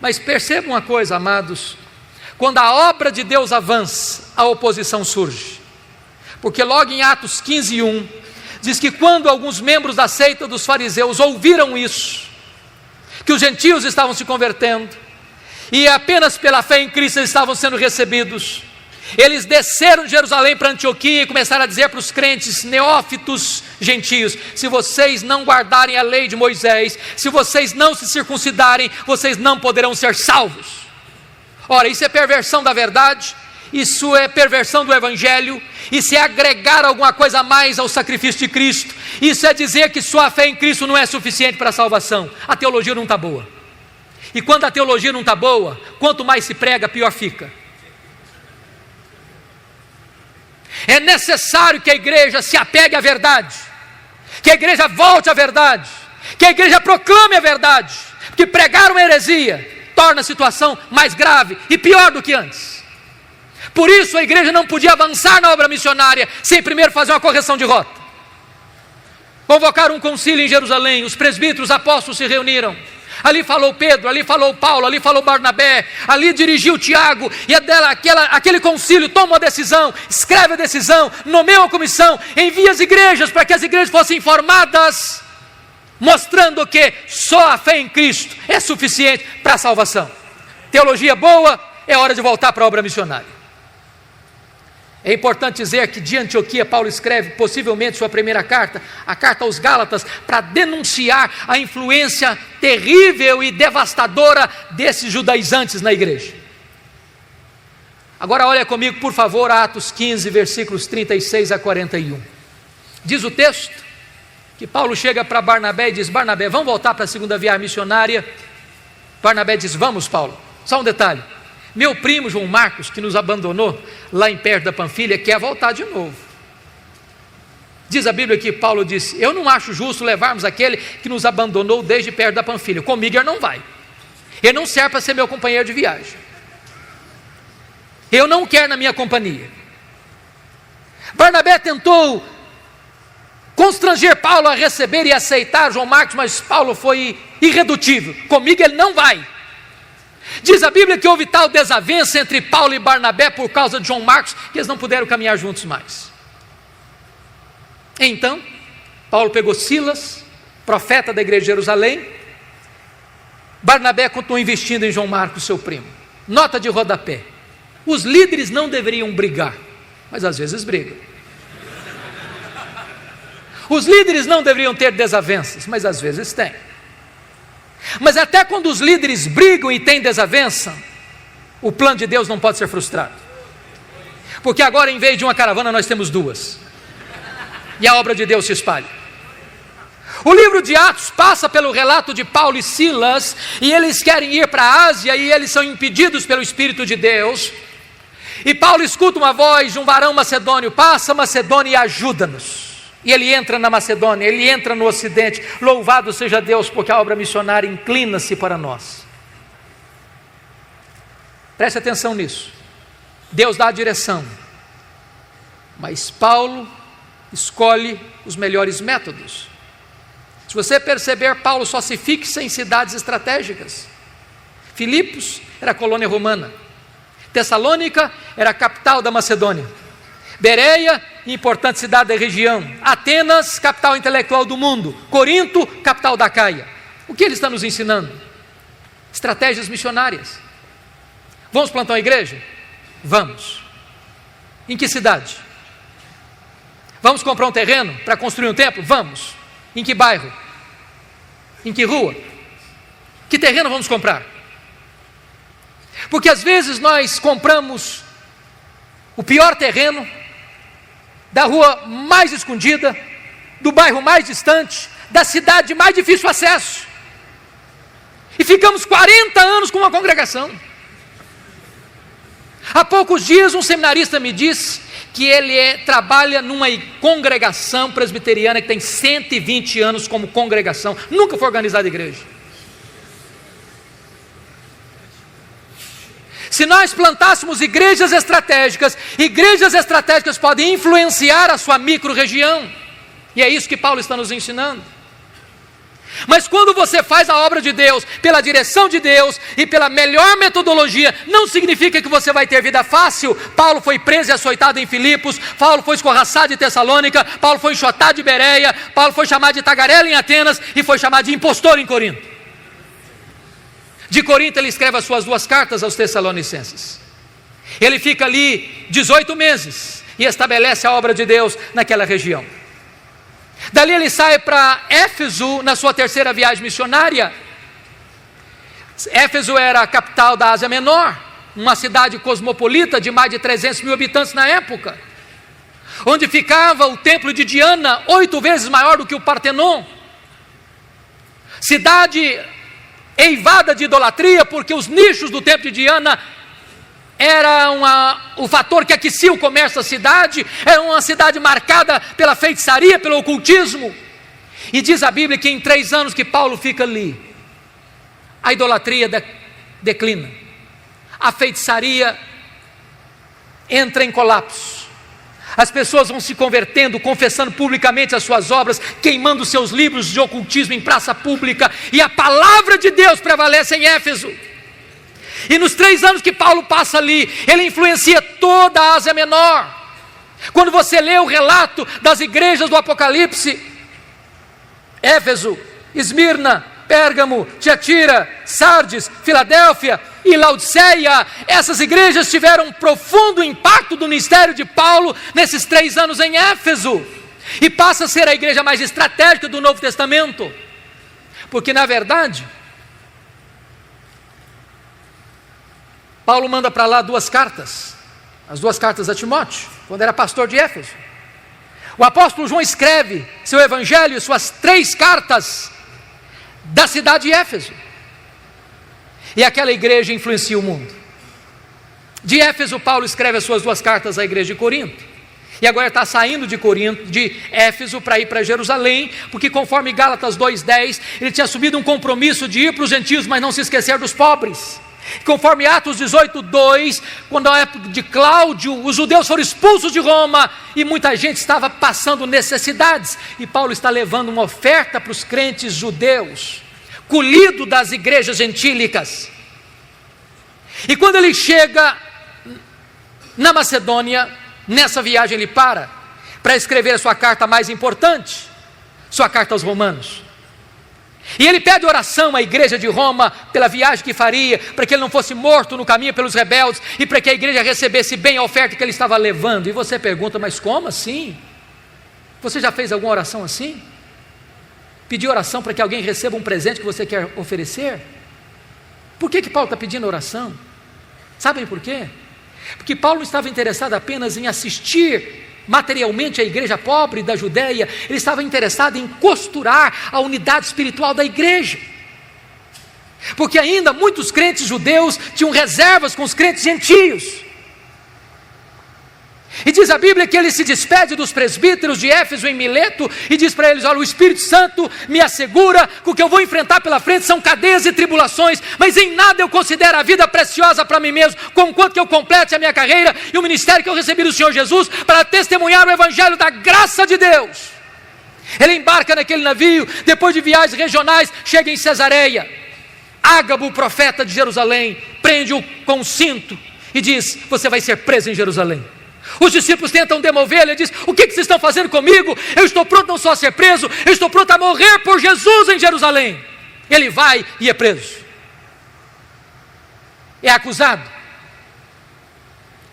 Mas percebam uma coisa, amados, quando a obra de Deus avança, a oposição surge. Porque logo em Atos 15:1, diz que quando alguns membros da seita dos fariseus ouviram isso, que os gentios estavam se convertendo, e apenas pela fé em Cristo eles estavam sendo recebidos, eles desceram de Jerusalém para Antioquia e começaram a dizer para os crentes neófitos gentios: se vocês não guardarem a lei de Moisés, se vocês não se circuncidarem, vocês não poderão ser salvos. Ora, isso é perversão da verdade, isso é perversão do Evangelho, isso é agregar alguma coisa a mais ao sacrifício de Cristo, isso é dizer que só a fé em Cristo não é suficiente para a salvação. A teologia não está boa, e quando a teologia não está boa, quanto mais se prega, pior fica. É necessário que a igreja se apegue à verdade, que a igreja volte à verdade, que a igreja proclame a verdade, porque pregar uma heresia torna a situação mais grave e pior do que antes. Por isso a igreja não podia avançar na obra missionária sem primeiro fazer uma correção de rota. Convocaram um concílio em Jerusalém, os presbíteros, os apóstolos se reuniram. Ali falou Pedro, ali falou Paulo, ali falou Barnabé, ali dirigiu Tiago, e aquele concílio toma uma decisão, escreve a decisão, nomeia uma comissão, envia as igrejas para que as igrejas fossem informadas, mostrando que só a fé em Cristo é suficiente para a salvação. Teologia boa, é hora de voltar para a obra missionária. É importante dizer que de Antioquia Paulo escreve possivelmente sua primeira carta, a carta aos Gálatas, para denunciar a influência terrível e devastadora desses judaizantes na igreja. Agora olha comigo, por favor, Atos 15, versículos 36 a 41. Diz o texto que Paulo chega para Barnabé e diz: Barnabé, vamos voltar para a segunda viagem missionária? Barnabé diz: vamos, Paulo. Só um detalhe: meu primo João Marcos, que nos abandonou lá em perto da Panfilha, quer voltar de novo. Diz a Bíblia que Paulo disse: eu não acho justo levarmos aquele que nos abandonou desde perto da Panfilha. Comigo ele não vai. Ele não serve para ser meu companheiro de viagem. Eu não quero na minha companhia. Barnabé tentou constranger Paulo a receber e aceitar João Marcos, mas Paulo foi irredutível. Comigo ele não vai. Diz a Bíblia que houve tal desavença entre Paulo e Barnabé por causa de João Marcos, que eles não puderam caminhar juntos mais. Então, Paulo pegou Silas, profeta da igreja de Jerusalém. Barnabé continuou investindo em João Marcos, seu primo. Nota de rodapé: os líderes não deveriam brigar, mas às vezes brigam. Os líderes não deveriam ter desavenças, mas às vezes têm. Mas até quando os líderes brigam e têm desavença, o plano de Deus não pode ser frustrado. Porque agora, em vez de uma caravana, nós temos duas. E a obra de Deus se espalha. O livro de Atos passa pelo relato de Paulo e Silas, e eles querem ir para a Ásia, e eles são impedidos pelo Espírito de Deus. E Paulo escuta uma voz de um varão macedônio: passa Macedônia e ajuda-nos. E ele entra na Macedônia, ele entra no Ocidente. Louvado seja Deus, porque a obra missionária inclina-se para nós. Preste atenção nisso. Deus dá a direção, mas Paulo escolhe os melhores métodos. Se você perceber, Paulo só se fixa em cidades estratégicas. Filipos era a colônia romana. Tessalônica era a capital da Macedônia. Bereia, importante cidade da região. Atenas, capital intelectual do mundo. Corinto, capital da Caia. O que ele está nos ensinando? Estratégias missionárias. Vamos plantar uma igreja? Vamos. Em que cidade? Vamos comprar um terreno para construir um templo? Vamos. Em que bairro? Em que rua? Que terreno vamos comprar? Porque às vezes nós compramos o pior terreno, da rua mais escondida, do bairro mais distante, da cidade de mais difícil acesso, e ficamos 40 anos com uma congregação. Há poucos dias um seminarista me disse que ele trabalha numa congregação presbiteriana que tem 120 anos como congregação, nunca foi organizada igreja. Se nós plantássemos igrejas estratégicas podem influenciar a sua micro-região, e é isso que Paulo está nos ensinando. Mas quando você faz a obra de Deus, pela direção de Deus e pela melhor metodologia, não significa que você vai ter vida fácil. Paulo foi preso e açoitado em Filipos, Paulo foi escorraçado em Tessalônica, Paulo foi enxotado de Bereia, Paulo foi chamado de tagarela em Atenas e foi chamado de impostor em Corinto. De Corinto ele escreve as suas 2 cartas aos Tessalonicenses. Ele fica ali 18 meses e estabelece a obra de Deus naquela região. Dali ele sai para Éfeso na sua 3ª viagem missionária. Éfeso era a capital da Ásia Menor, uma cidade cosmopolita de mais de 300 mil habitantes na época, onde ficava o templo de Diana, 8 vezes maior do que o Partenon. Cidade eivada de idolatria, porque os nichos do templo de Diana era o fator que aquecia o comércio da cidade. Era uma cidade marcada pela feitiçaria, pelo ocultismo. E diz a Bíblia que em 3 anos que Paulo fica ali, a idolatria declina, a feitiçaria entra em colapso, as pessoas vão se convertendo, confessando publicamente as suas obras, queimando seus livros de ocultismo em praça pública, e a palavra de Deus prevalece em Éfeso. E nos 3 anos que Paulo passa ali, ele influencia toda a Ásia Menor. Quando você lê o relato das igrejas do Apocalipse, Éfeso, Esmirna, Pérgamo, Tiatira, Sardes, Filadélfia e Laodiceia, essas igrejas tiveram um profundo impacto do ministério de Paulo nesses 3 anos em Éfeso, e passa a ser a igreja mais estratégica do Novo Testamento, porque na verdade Paulo manda para lá 2 cartas, as 2 cartas a Timóteo, quando era pastor de Éfeso. O apóstolo João escreve seu evangelho, suas 3 cartas da cidade de Éfeso, e aquela igreja influencia o mundo. De Éfeso, Paulo escreve as suas 2 cartas à igreja de Corinto, e agora está saindo de Éfeso para ir para Jerusalém, porque conforme Gálatas 2:10, ele tinha assumido um compromisso de ir para os gentios, mas não se esquecer dos pobres. Conforme Atos 18:2, quando na época de Cláudio, os judeus foram expulsos de Roma e muita gente estava passando necessidades, e Paulo está levando uma oferta para os crentes judeus, colhido das igrejas gentílicas. E quando ele chega na Macedônia, nessa viagem ele para escrever a sua carta mais importante, sua carta aos Romanos. E ele pede oração à igreja de Roma pela viagem que faria, para que ele não fosse morto no caminho pelos rebeldes, e para que a igreja recebesse bem a oferta que ele estava levando. E você pergunta, mas como assim? Você já fez alguma oração assim? Pedir oração para que alguém receba um presente que você quer oferecer? Por que Paulo está pedindo oração? Sabem por quê? Porque Paulo não estava interessado apenas em assistir materialmente a igreja pobre da Judéia, ele estava interessado em costurar a unidade espiritual da igreja, porque ainda muitos crentes judeus tinham reservas com os crentes gentios. E diz a Bíblia que ele se despede dos presbíteros de Éfeso em Mileto e diz para eles: olha, o Espírito Santo me assegura que o que eu vou enfrentar pela frente são cadeias e tribulações, mas em nada eu considero a vida preciosa para mim mesmo, conquanto que eu complete a minha carreira e o ministério que eu recebi do Senhor Jesus para testemunhar o evangelho da graça de Deus. Ele embarca naquele navio, depois de viagens regionais, chega em Cesareia. Ágabo, o profeta de Jerusalém, prende-o com um cinto e diz: você vai ser preso em Jerusalém. Os discípulos tentam demovê-lo, ele diz: o que vocês estão fazendo comigo? Eu estou pronto não só a ser preso, eu estou pronto a morrer por Jesus em Jerusalém. Ele vai e é preso, é acusado,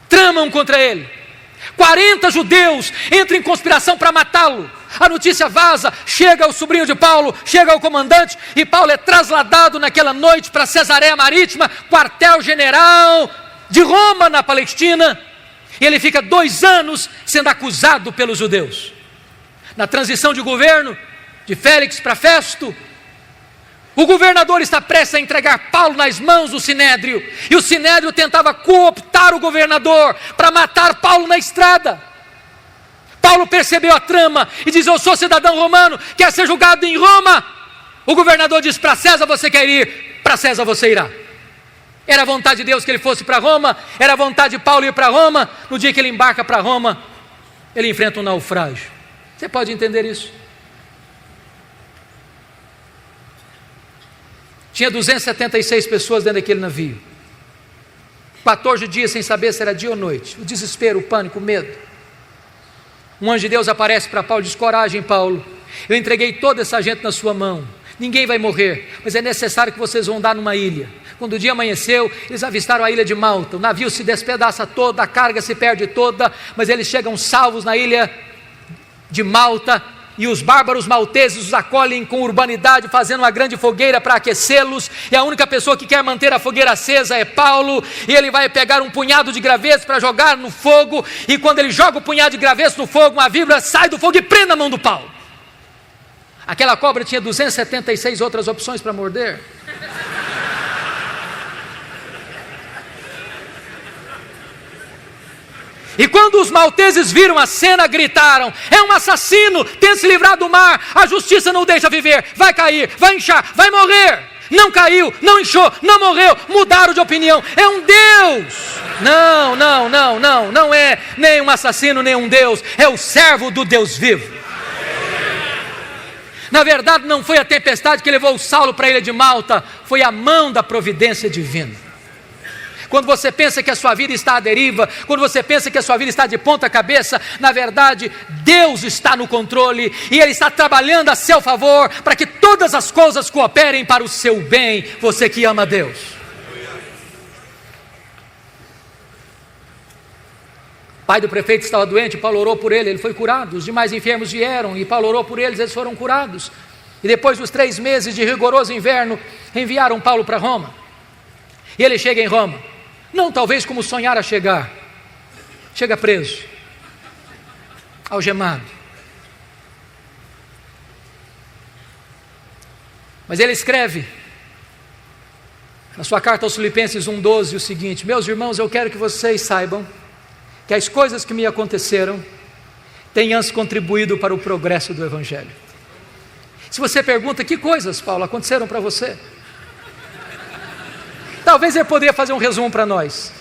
tramam contra ele, 40 judeus entram em conspiração para matá-lo. A notícia vaza, chega o sobrinho de Paulo, chega o comandante, e Paulo é trasladado naquela noite para Cesareia Marítima, quartel-general de Roma na Palestina. E ele fica 2 anos sendo acusado pelos judeus. Na transição de governo, de Félix para Festo, o governador está prestes a entregar Paulo nas mãos do Sinédrio, e o Sinédrio tentava cooptar o governador para matar Paulo na estrada. Paulo percebeu a trama e diz: eu sou cidadão romano, quer ser julgado em Roma. O governador diz: para César você quer ir, para César você irá. Era a vontade de Deus que ele fosse para Roma, era a vontade de Paulo ir para Roma. No dia que ele embarca para Roma, ele enfrenta um naufrágio. Você pode entender isso? Tinha 276 pessoas dentro daquele navio, 14 dias sem saber se era dia ou noite, o desespero, o pânico, o medo. Um anjo de Deus aparece para Paulo e diz: coragem, Paulo, eu entreguei toda essa gente na sua mão, ninguém vai morrer, mas é necessário que vocês vão andar numa ilha. Quando o dia amanheceu, eles avistaram a ilha de Malta, o navio se despedaça todo, a carga se perde toda, mas eles chegam salvos na ilha de Malta, e os bárbaros malteses os acolhem com urbanidade, fazendo uma grande fogueira para aquecê-los, e a única pessoa que quer manter a fogueira acesa é Paulo, e ele vai pegar um punhado de gravetos para jogar no fogo, e quando ele joga o punhado de gravetos no fogo, uma víbora sai do fogo e prende a mão do Paulo. Aquela cobra tinha 276 outras opções para morder. E quando os malteses viram a cena, gritaram: é um assassino, tenta se livrar do mar, a justiça não o deixa viver, vai cair, vai inchar, vai morrer. Não caiu, não inchou, não morreu, mudaram de opinião, é um Deus. Não é nem um assassino, nem um Deus, é o servo do Deus vivo. Na verdade não foi a tempestade que levou Saulo para a ilha de Malta, foi a mão da providência divina. Quando você pensa que a sua vida está à deriva, quando você pensa que a sua vida está de ponta cabeça, na verdade, Deus está no controle e Ele está trabalhando a seu favor para que todas as coisas cooperem para o seu bem, você que ama Deus. O pai do prefeito estava doente, Paulo orou por ele foi curado. Os demais enfermos vieram e Paulo orou por eles foram curados. E depois dos 3 meses de rigoroso inverno, enviaram Paulo para Roma. E ele chega em Roma. Não talvez como sonhara chegar, chega preso, algemado. Mas ele escreve na sua carta aos Filipenses 1,12 o seguinte: meus irmãos, eu quero que vocês saibam que as coisas que me aconteceram têm antes contribuído para o progresso do Evangelho. Se você pergunta: que coisas, Paulo, aconteceram para você? Talvez ele poderia fazer um resumo para nós.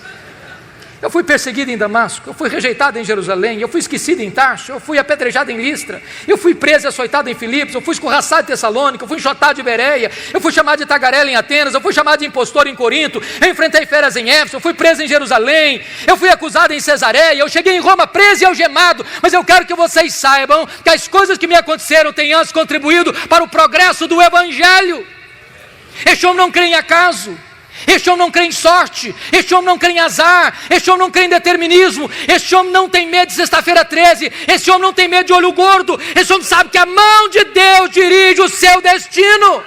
Eu fui perseguido em Damasco, eu fui rejeitado em Jerusalém, eu fui esquecido em Tarso, eu fui apedrejado em Listra, eu fui preso e açoitado em Filipos, eu fui escorraçado em Tessalônica, eu fui enxotado de Bereia, eu fui chamado de tagarela em Atenas, eu fui chamado de impostor em Corinto, eu enfrentei feras em Éfeso, eu fui preso em Jerusalém, eu fui acusado em Cesareia, eu cheguei em Roma preso e algemado, mas eu quero que vocês saibam que as coisas que me aconteceram têm antes contribuído para o progresso do Evangelho. Este homem não crê em acaso, este homem não crê em sorte, este homem não crê em azar, este homem não crê em determinismo, este homem não tem medo de sexta-feira 13, este homem não tem medo de olho gordo, este homem sabe que a mão de Deus dirige o seu destino.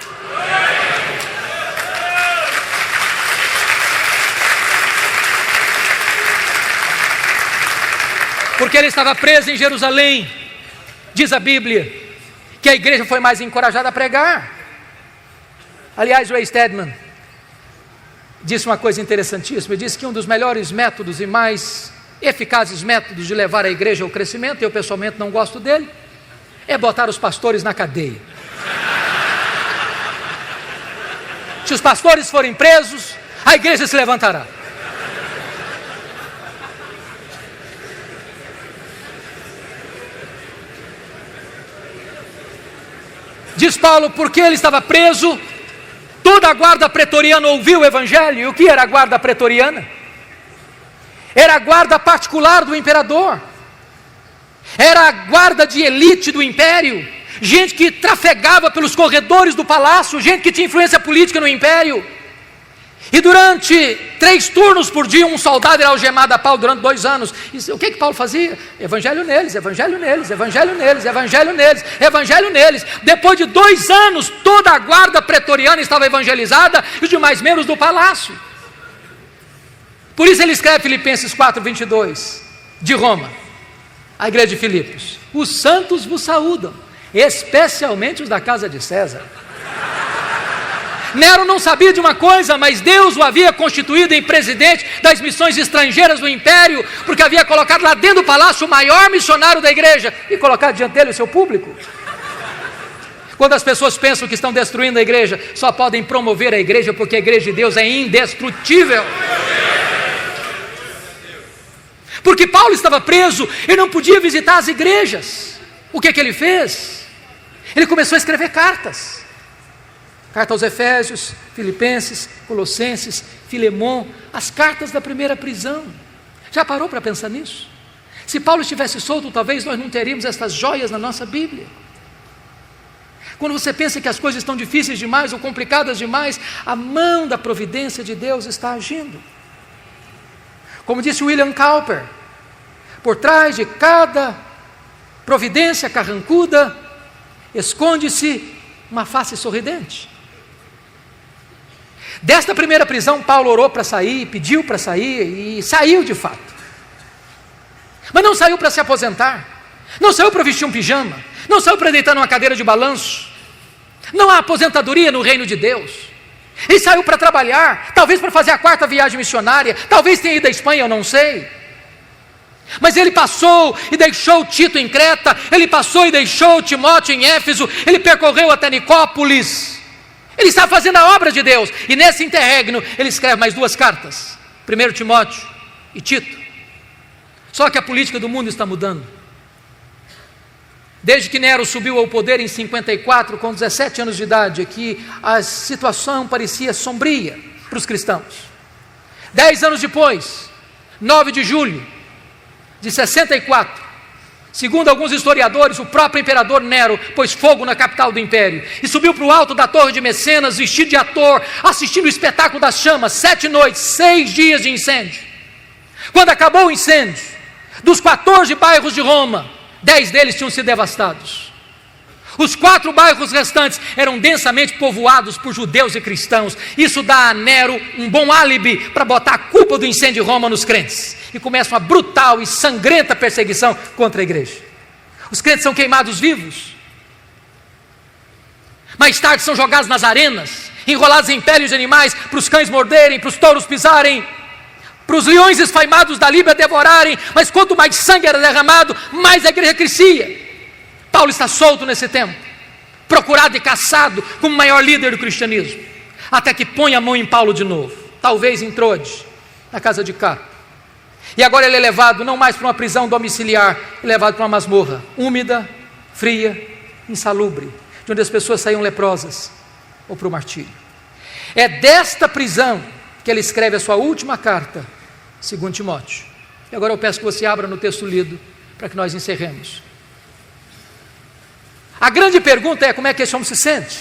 Porque ele estava preso em Jerusalém, diz a Bíblia, que a igreja foi mais encorajada a pregar. Aliás, Ray Stedman disse uma coisa interessantíssima. Ele disse que um dos melhores métodos e mais eficazes métodos de levar a igreja ao crescimento, eu pessoalmente não gosto dele, é botar os pastores na cadeia. Se os pastores forem presos, a igreja se levantará. Diz Paulo, porque ele estava preso, toda a guarda pretoriana ouviu o Evangelho. E o que era a guarda pretoriana? Era a guarda particular do imperador, era a guarda de elite do império, gente que trafegava pelos corredores do palácio, gente que tinha influência política no império. E durante 3 turnos por dia, um soldado era algemado a Paulo durante 2 anos. E o que Paulo fazia? Evangelho neles, evangelho neles, evangelho neles, evangelho neles, evangelho neles. Depois de 2 anos, toda a guarda pretoriana estava evangelizada e os demais membros do palácio. Por isso ele escreve Filipenses 4:22, de Roma, a igreja de Filipos: os santos vos saúdam, especialmente os da casa de César. Nero não sabia de uma coisa, mas Deus o havia constituído em presidente das missões estrangeiras do império, porque havia colocado lá dentro do palácio o maior missionário da igreja e colocado diante dele o seu público. Quando as pessoas pensam que estão destruindo a igreja, só podem promover a igreja, porque a igreja de Deus é indestrutível. Porque Paulo estava preso e não podia visitar as igrejas. O que ele fez? Ele começou a escrever cartas. Carta aos Efésios, Filipenses, Colossenses, Filemon, as cartas da primeira prisão. Já parou para pensar nisso? Se Paulo estivesse solto, talvez nós não teríamos estas joias na nossa Bíblia. Quando você pensa que as coisas estão difíceis demais ou complicadas demais, a mão da providência de Deus está agindo. Como disse William Cowper, por trás de cada providência carrancuda, esconde-se uma face sorridente. Desta primeira prisão, Paulo orou para sair, pediu para sair e saiu de fato. Mas não saiu para se aposentar, não saiu para vestir um pijama, não saiu para deitar numa cadeira de balanço. Não há aposentadoria no reino de Deus. Ele saiu para trabalhar, talvez para fazer a 4ª viagem missionária, talvez tenha ido à Espanha, eu não sei. Mas ele passou e deixou Tito em Creta, ele passou e deixou Timóteo em Éfeso, ele percorreu até Nicópolis. Ele está fazendo a obra de Deus, e nesse interregno ele escreve mais 2 cartas, 1 Timóteo e Tito. Só que a política do mundo está mudando. Desde que Nero subiu ao poder em 54, com 17 anos de idade, aqui a situação parecia sombria para os cristãos. 10 anos depois, 9 de julho de 64, segundo alguns historiadores, o próprio imperador Nero pôs fogo na capital do império e subiu para o alto da torre de Mecenas, vestido de ator, assistindo o espetáculo das chamas, 7 noites, 6 dias de incêndio. Quando acabou o incêndio, dos 14 bairros de Roma, 10 deles tinham sido devastados. Os 4 bairros restantes eram densamente povoados por judeus e cristãos. Isso dá a Nero um bom álibi para botar a culpa do incêndio de Roma nos crentes. E começa uma brutal e sangrenta perseguição contra a igreja. Os crentes são queimados vivos. Mais tarde são jogados nas arenas, enrolados em peles de animais, para os cães morderem, para os touros pisarem, para os leões esfaimados da Líbia devorarem. Mas quanto mais sangue era derramado, mais a igreja crescia. Paulo está solto nesse tempo, procurado e caçado como o maior líder do cristianismo, até que põe a mão em Paulo de novo, talvez em Troade, na casa de Carpo. E agora ele é levado não mais para uma prisão domiciliar, é levado para uma masmorra, úmida, fria, insalubre, de onde as pessoas saíam leprosas, ou para o martírio. É desta prisão que ele escreve a sua última carta, 2 Timóteo. E agora eu peço que você abra no texto lido, para que nós encerremos. A grande pergunta é: como é que esse homem se sente?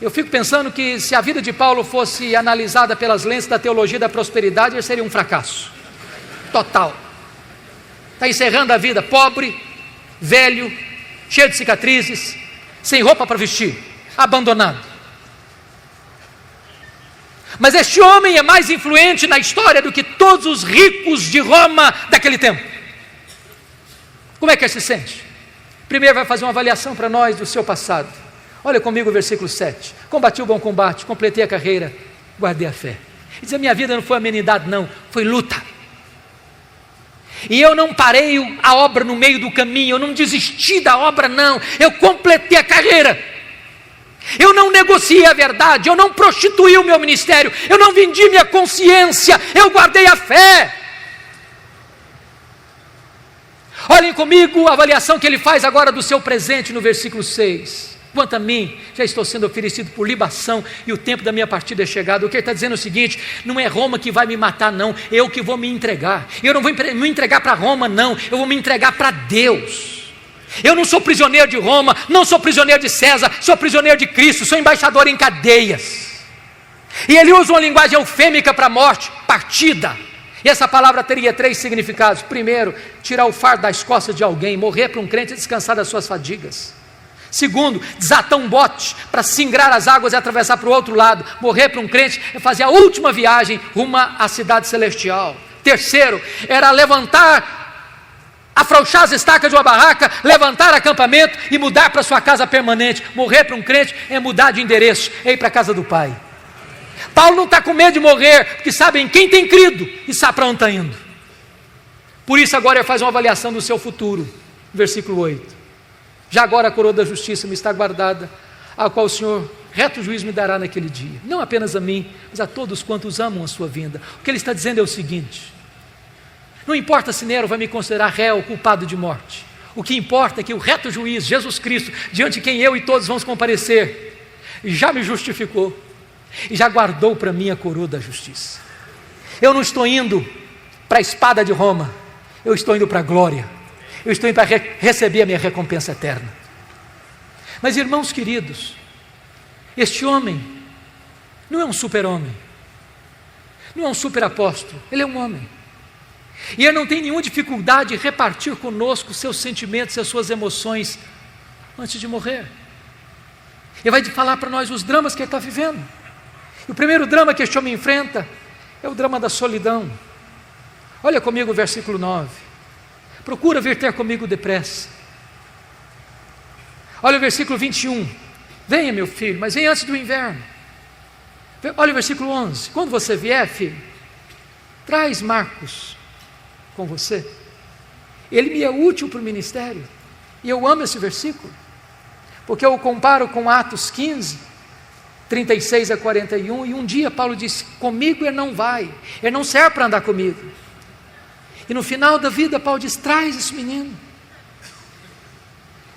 Eu fico pensando que se a vida de Paulo fosse analisada pelas lentes da teologia da prosperidade, ele seria um fracasso total. Está encerrando a vida pobre, velho, cheio de cicatrizes, sem roupa para vestir, abandonado. Mas este homem é mais influente na história do que todos os ricos de Roma daquele tempo. Como é que ele se sente? Primeiro vai fazer uma avaliação para nós do seu passado. Olha comigo o versículo 7. Combati o bom combate, completei a carreira, guardei a fé. Ele diz: a minha vida não foi amenidade não, foi luta. E eu não parei a obra no meio do caminho, eu não desisti da obra não, eu completei a carreira. Eu não negociei a verdade, eu não prostituí o meu ministério, eu não vendi minha consciência, eu guardei a fé. Olhem comigo a avaliação que ele faz agora do seu presente no versículo 6. Quanto a mim, já estou sendo oferecido por libação e o tempo da minha partida é chegado. O que ele está dizendo é o seguinte: não é Roma que vai me matar não, eu que vou me entregar. Eu não vou me entregar para Roma não, eu vou me entregar para Deus. Eu não sou prisioneiro de Roma, não sou prisioneiro de César, sou prisioneiro de Cristo, sou embaixador em cadeias. E ele usa uma linguagem eufêmica para a morte, partida. E essa palavra teria 3 significados. Primeiro, tirar o fardo das costas de alguém, morrer para um crente e descansar das suas fadigas. Segundo, desatar um bote para singrar as águas e atravessar para o outro lado. Morrer para um crente é fazer a última viagem rumo à cidade celestial. Terceiro, era levantar afrouxar as estacas de uma barraca, levantar acampamento e mudar para sua casa permanente. Morrer para um crente é mudar de endereço, é ir para a casa do Pai. Paulo não está com medo de morrer, porque sabe em quem tem crido e sabe para onde está indo. Por isso agora ele faz uma avaliação do seu futuro, versículo 8. Já agora a coroa da justiça me está guardada, a qual o Senhor, reto juízo, me dará naquele dia, não apenas a mim, mas a todos quantos amam a sua vinda. O que ele está dizendo é o seguinte: não importa se Nero vai me considerar réu, culpado de morte, o que importa é que o reto juiz, Jesus Cristo, diante de quem eu e todos vamos comparecer, já me justificou e já guardou para mim a coroa da justiça. Eu não estou indo para a espada de Roma, eu estou indo para a glória, eu estou indo para receber a minha recompensa eterna. Mas irmãos queridos, este homem não é um super-homem, não é um super-apóstolo, ele é um homem. E ele não tem nenhuma dificuldade em repartir conosco seus sentimentos e as suas emoções antes de morrer. Ele vai falar para nós os dramas que ele está vivendo. E o primeiro drama que este homem enfrenta é o drama da solidão. Olha comigo o versículo 9. Procura vir ter comigo depressa. Olha o versículo 21. Venha, meu filho, mas venha antes do inverno. Olha o versículo 11. Quando você vier, filho, traz Marcos com você. Ele me é útil para o ministério. E eu amo esse versículo, porque eu o comparo com Atos 15, 36 a 41, e um dia Paulo disse: comigo ele não vai, ele não serve para andar comigo. E no final da vida Paulo diz: traz esse menino,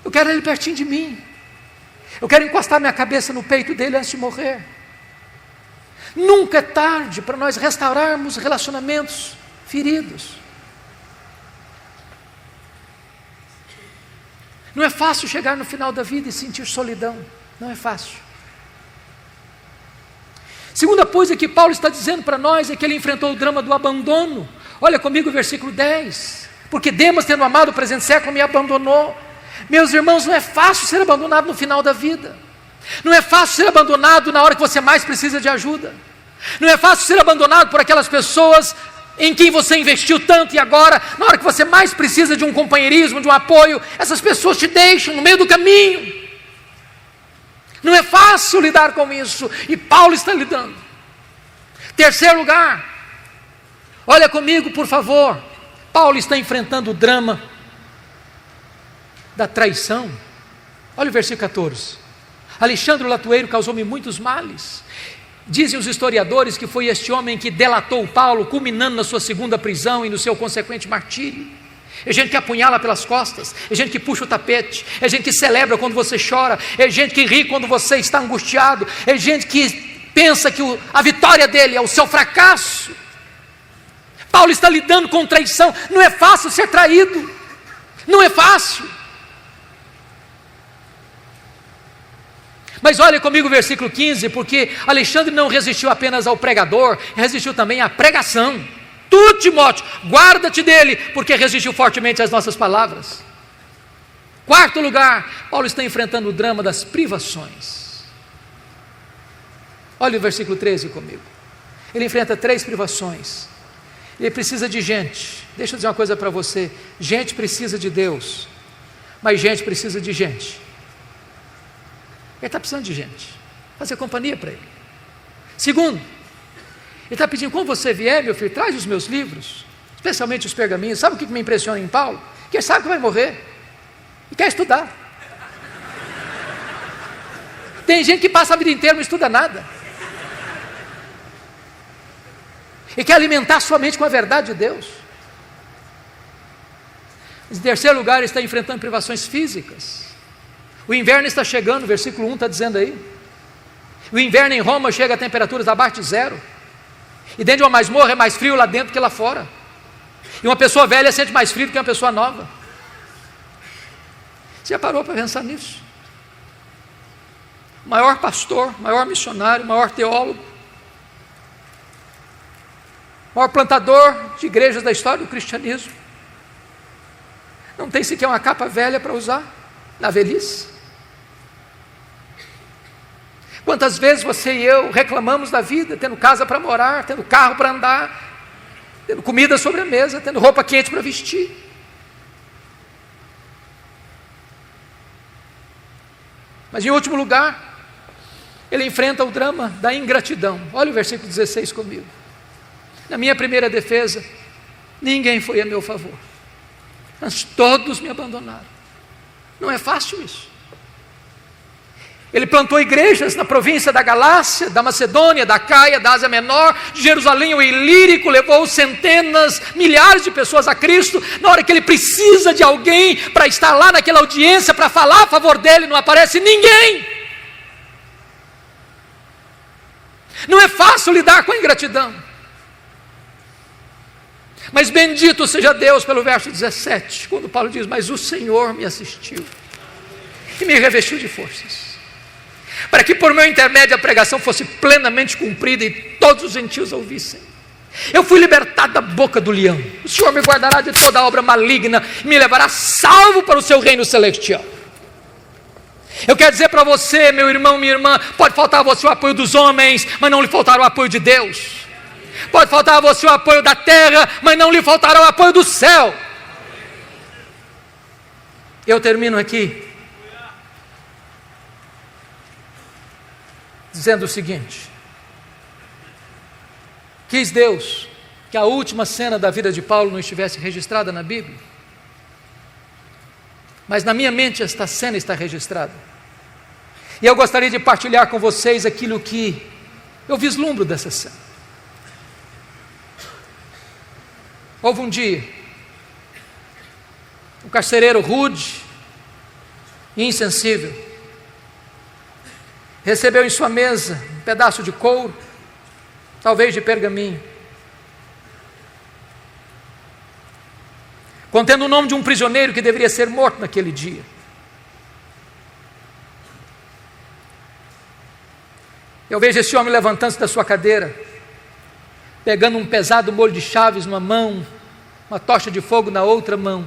eu quero ele pertinho de mim, eu quero encostar minha cabeça no peito dele antes de morrer. Nunca é tarde para nós restaurarmos relacionamentos feridos. Não é fácil chegar no final da vida e sentir solidão, não é fácil. Segunda coisa que Paulo está dizendo para nós é que ele enfrentou o drama do abandono. Olha comigo o versículo 10. Porque Demas, tendo amado o presente século, me abandonou. Meus irmãos, não é fácil ser abandonado no final da vida. Não é fácil ser abandonado na hora que você mais precisa de ajuda. Não é fácil ser abandonado por aquelas pessoas em quem você investiu tanto, e agora, na hora que você mais precisa de um companheirismo, de um apoio, essas pessoas te deixam no meio do caminho. Não é fácil lidar com isso, e Paulo está lidando. Terceiro lugar, olha comigo por favor, Paulo está enfrentando o drama da traição. Olha o versículo 14. Alexandre o latueiro causou-me muitos males. Dizem os historiadores que foi este homem que delatou Paulo, culminando na sua segunda prisão e no seu consequente martírio. É gente que apunhala pelas costas, é gente que puxa o tapete, é gente que celebra quando você chora, é gente que ri quando você está angustiado, é gente que pensa que a vitória dele é o seu fracasso. Paulo está lidando com traição. Não é fácil ser traído, não é fácil. Mas olha comigo o versículo 15, porque Alexandre não resistiu apenas ao pregador, resistiu também à pregação. Tu, Timóteo, guarda-te dele, porque resistiu fortemente às nossas palavras. Quarto lugar, Paulo está enfrentando o drama das privações. Olha o versículo 13 comigo. Ele enfrenta 3 privações. Ele precisa de gente. Deixa eu dizer uma coisa para você: gente precisa de Deus, mas gente precisa de gente. Ele está precisando de gente, fazer companhia para ele. Segundo, ele está pedindo: quando você vier, meu filho, traz os meus livros, especialmente os pergaminhos. Sabe o que me impressiona em Paulo? Que ele sabe que vai morrer e quer estudar. Tem gente que passa a vida inteira e não estuda nada, e quer alimentar sua mente com a verdade de Deus. Em terceiro lugar, ele está enfrentando privações físicas. O inverno está chegando, o versículo 1 está dizendo aí. O inverno em Roma chega a temperaturas abaixo de 0. E dentro de uma masmorra é mais frio lá dentro que lá fora. E uma pessoa velha sente mais frio do que uma pessoa nova. Você já parou para pensar nisso? O maior pastor, o maior missionário, o maior teólogo, o maior plantador de igrejas da história do cristianismo, não tem sequer uma capa velha para usar na velhice. Quantas vezes você e eu reclamamos da vida, tendo casa para morar, tendo carro para andar, tendo comida sobre a mesa, tendo roupa quente para vestir. Mas em último lugar, ele enfrenta o drama da ingratidão. Olha o versículo 16 comigo. Na minha primeira defesa, ninguém foi a meu favor, mas todos me abandonaram. Não é fácil isso. Ele plantou igrejas na província da Galácia, da Macedônia, da Caia, da Ásia Menor, de Jerusalém ao Ilírico, levou centenas, milhares de pessoas a Cristo. Na hora que ele precisa de alguém para estar lá naquela audiência, para falar a favor dele, não aparece ninguém. Não é fácil lidar com a ingratidão. Mas bendito seja Deus pelo verso 17, quando Paulo diz: mas o Senhor me assistiu e me revestiu de forças, para que por meu intermédio a pregação fosse plenamente cumprida e todos os gentios ouvissem. Eu fui libertado da boca do leão. O Senhor me guardará de toda obra maligna e me levará salvo para o seu reino celestial. Eu quero dizer para você, meu irmão, minha irmã, pode faltar a você o apoio dos homens, mas não lhe faltará o apoio de Deus. Pode faltar a você o apoio da terra, mas não lhe faltará o apoio do céu. Eu termino aqui dizendo o seguinte: quis Deus que a última cena da vida de Paulo não estivesse registrada na Bíblia, mas na minha mente esta cena está registrada, e eu gostaria de partilhar com vocês aquilo que eu vislumbro dessa cena. Houve um dia, um carcereiro rude e insensível recebeu em sua mesa um pedaço de couro, talvez de pergaminho, contendo o nome de um prisioneiro que deveria ser morto naquele dia. Eu vejo esse homem levantando-se da sua cadeira, pegando um pesado molho de chaves numa mão, uma tocha de fogo na outra mão.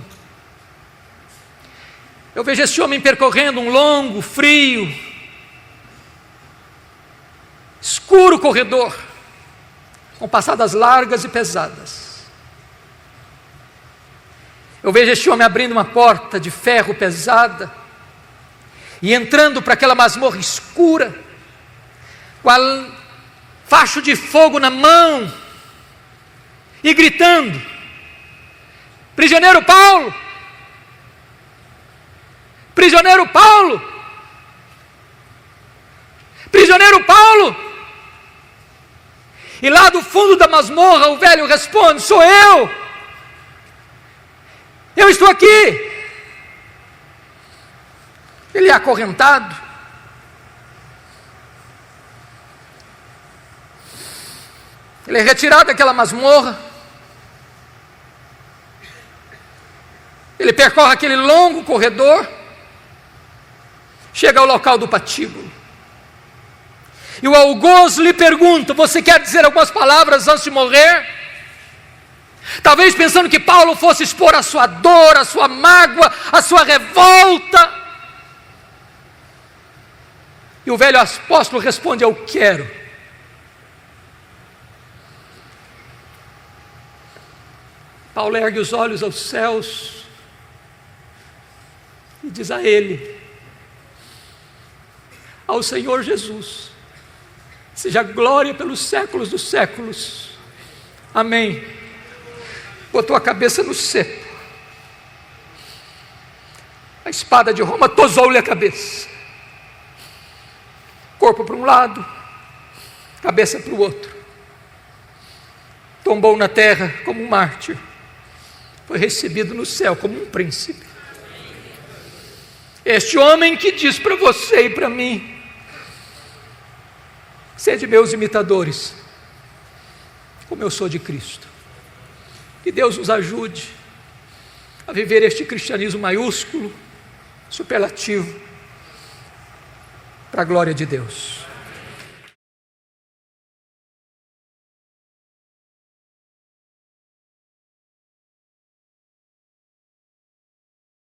Eu vejo esse homem percorrendo um longo, frio, escuro corredor, com passadas largas e pesadas. Eu vejo esse homem abrindo uma porta de ferro pesada e entrando para aquela masmorra escura, com a facho de fogo na mão, e gritando: prisioneiro Paulo, prisioneiro Paulo, prisioneiro Paulo. E lá do fundo da masmorra o velho responde: sou eu estou aqui. Ele é acorrentado, ele é retirado daquela masmorra, ele percorre aquele longo corredor, chega ao local do patíbulo, e o algoz lhe pergunta: você quer dizer algumas palavras antes de morrer? Talvez pensando que Paulo fosse expor a sua dor, a sua mágoa, a sua revolta. E o velho apóstolo responde: eu quero. Paulo ergue os olhos aos céus e diz a ele, ao Senhor Jesus, seja glória pelos séculos dos séculos, amém. Botou a cabeça no cepo, a espada de Roma tosou-lhe a cabeça, corpo para um lado, cabeça para o outro, tombou na terra como um mártir, foi recebido no céu como um príncipe. Este homem que diz para você e para mim: sede meus imitadores, como eu sou de Cristo. Que Deus nos ajude a viver este cristianismo maiúsculo, superlativo, para a glória de Deus.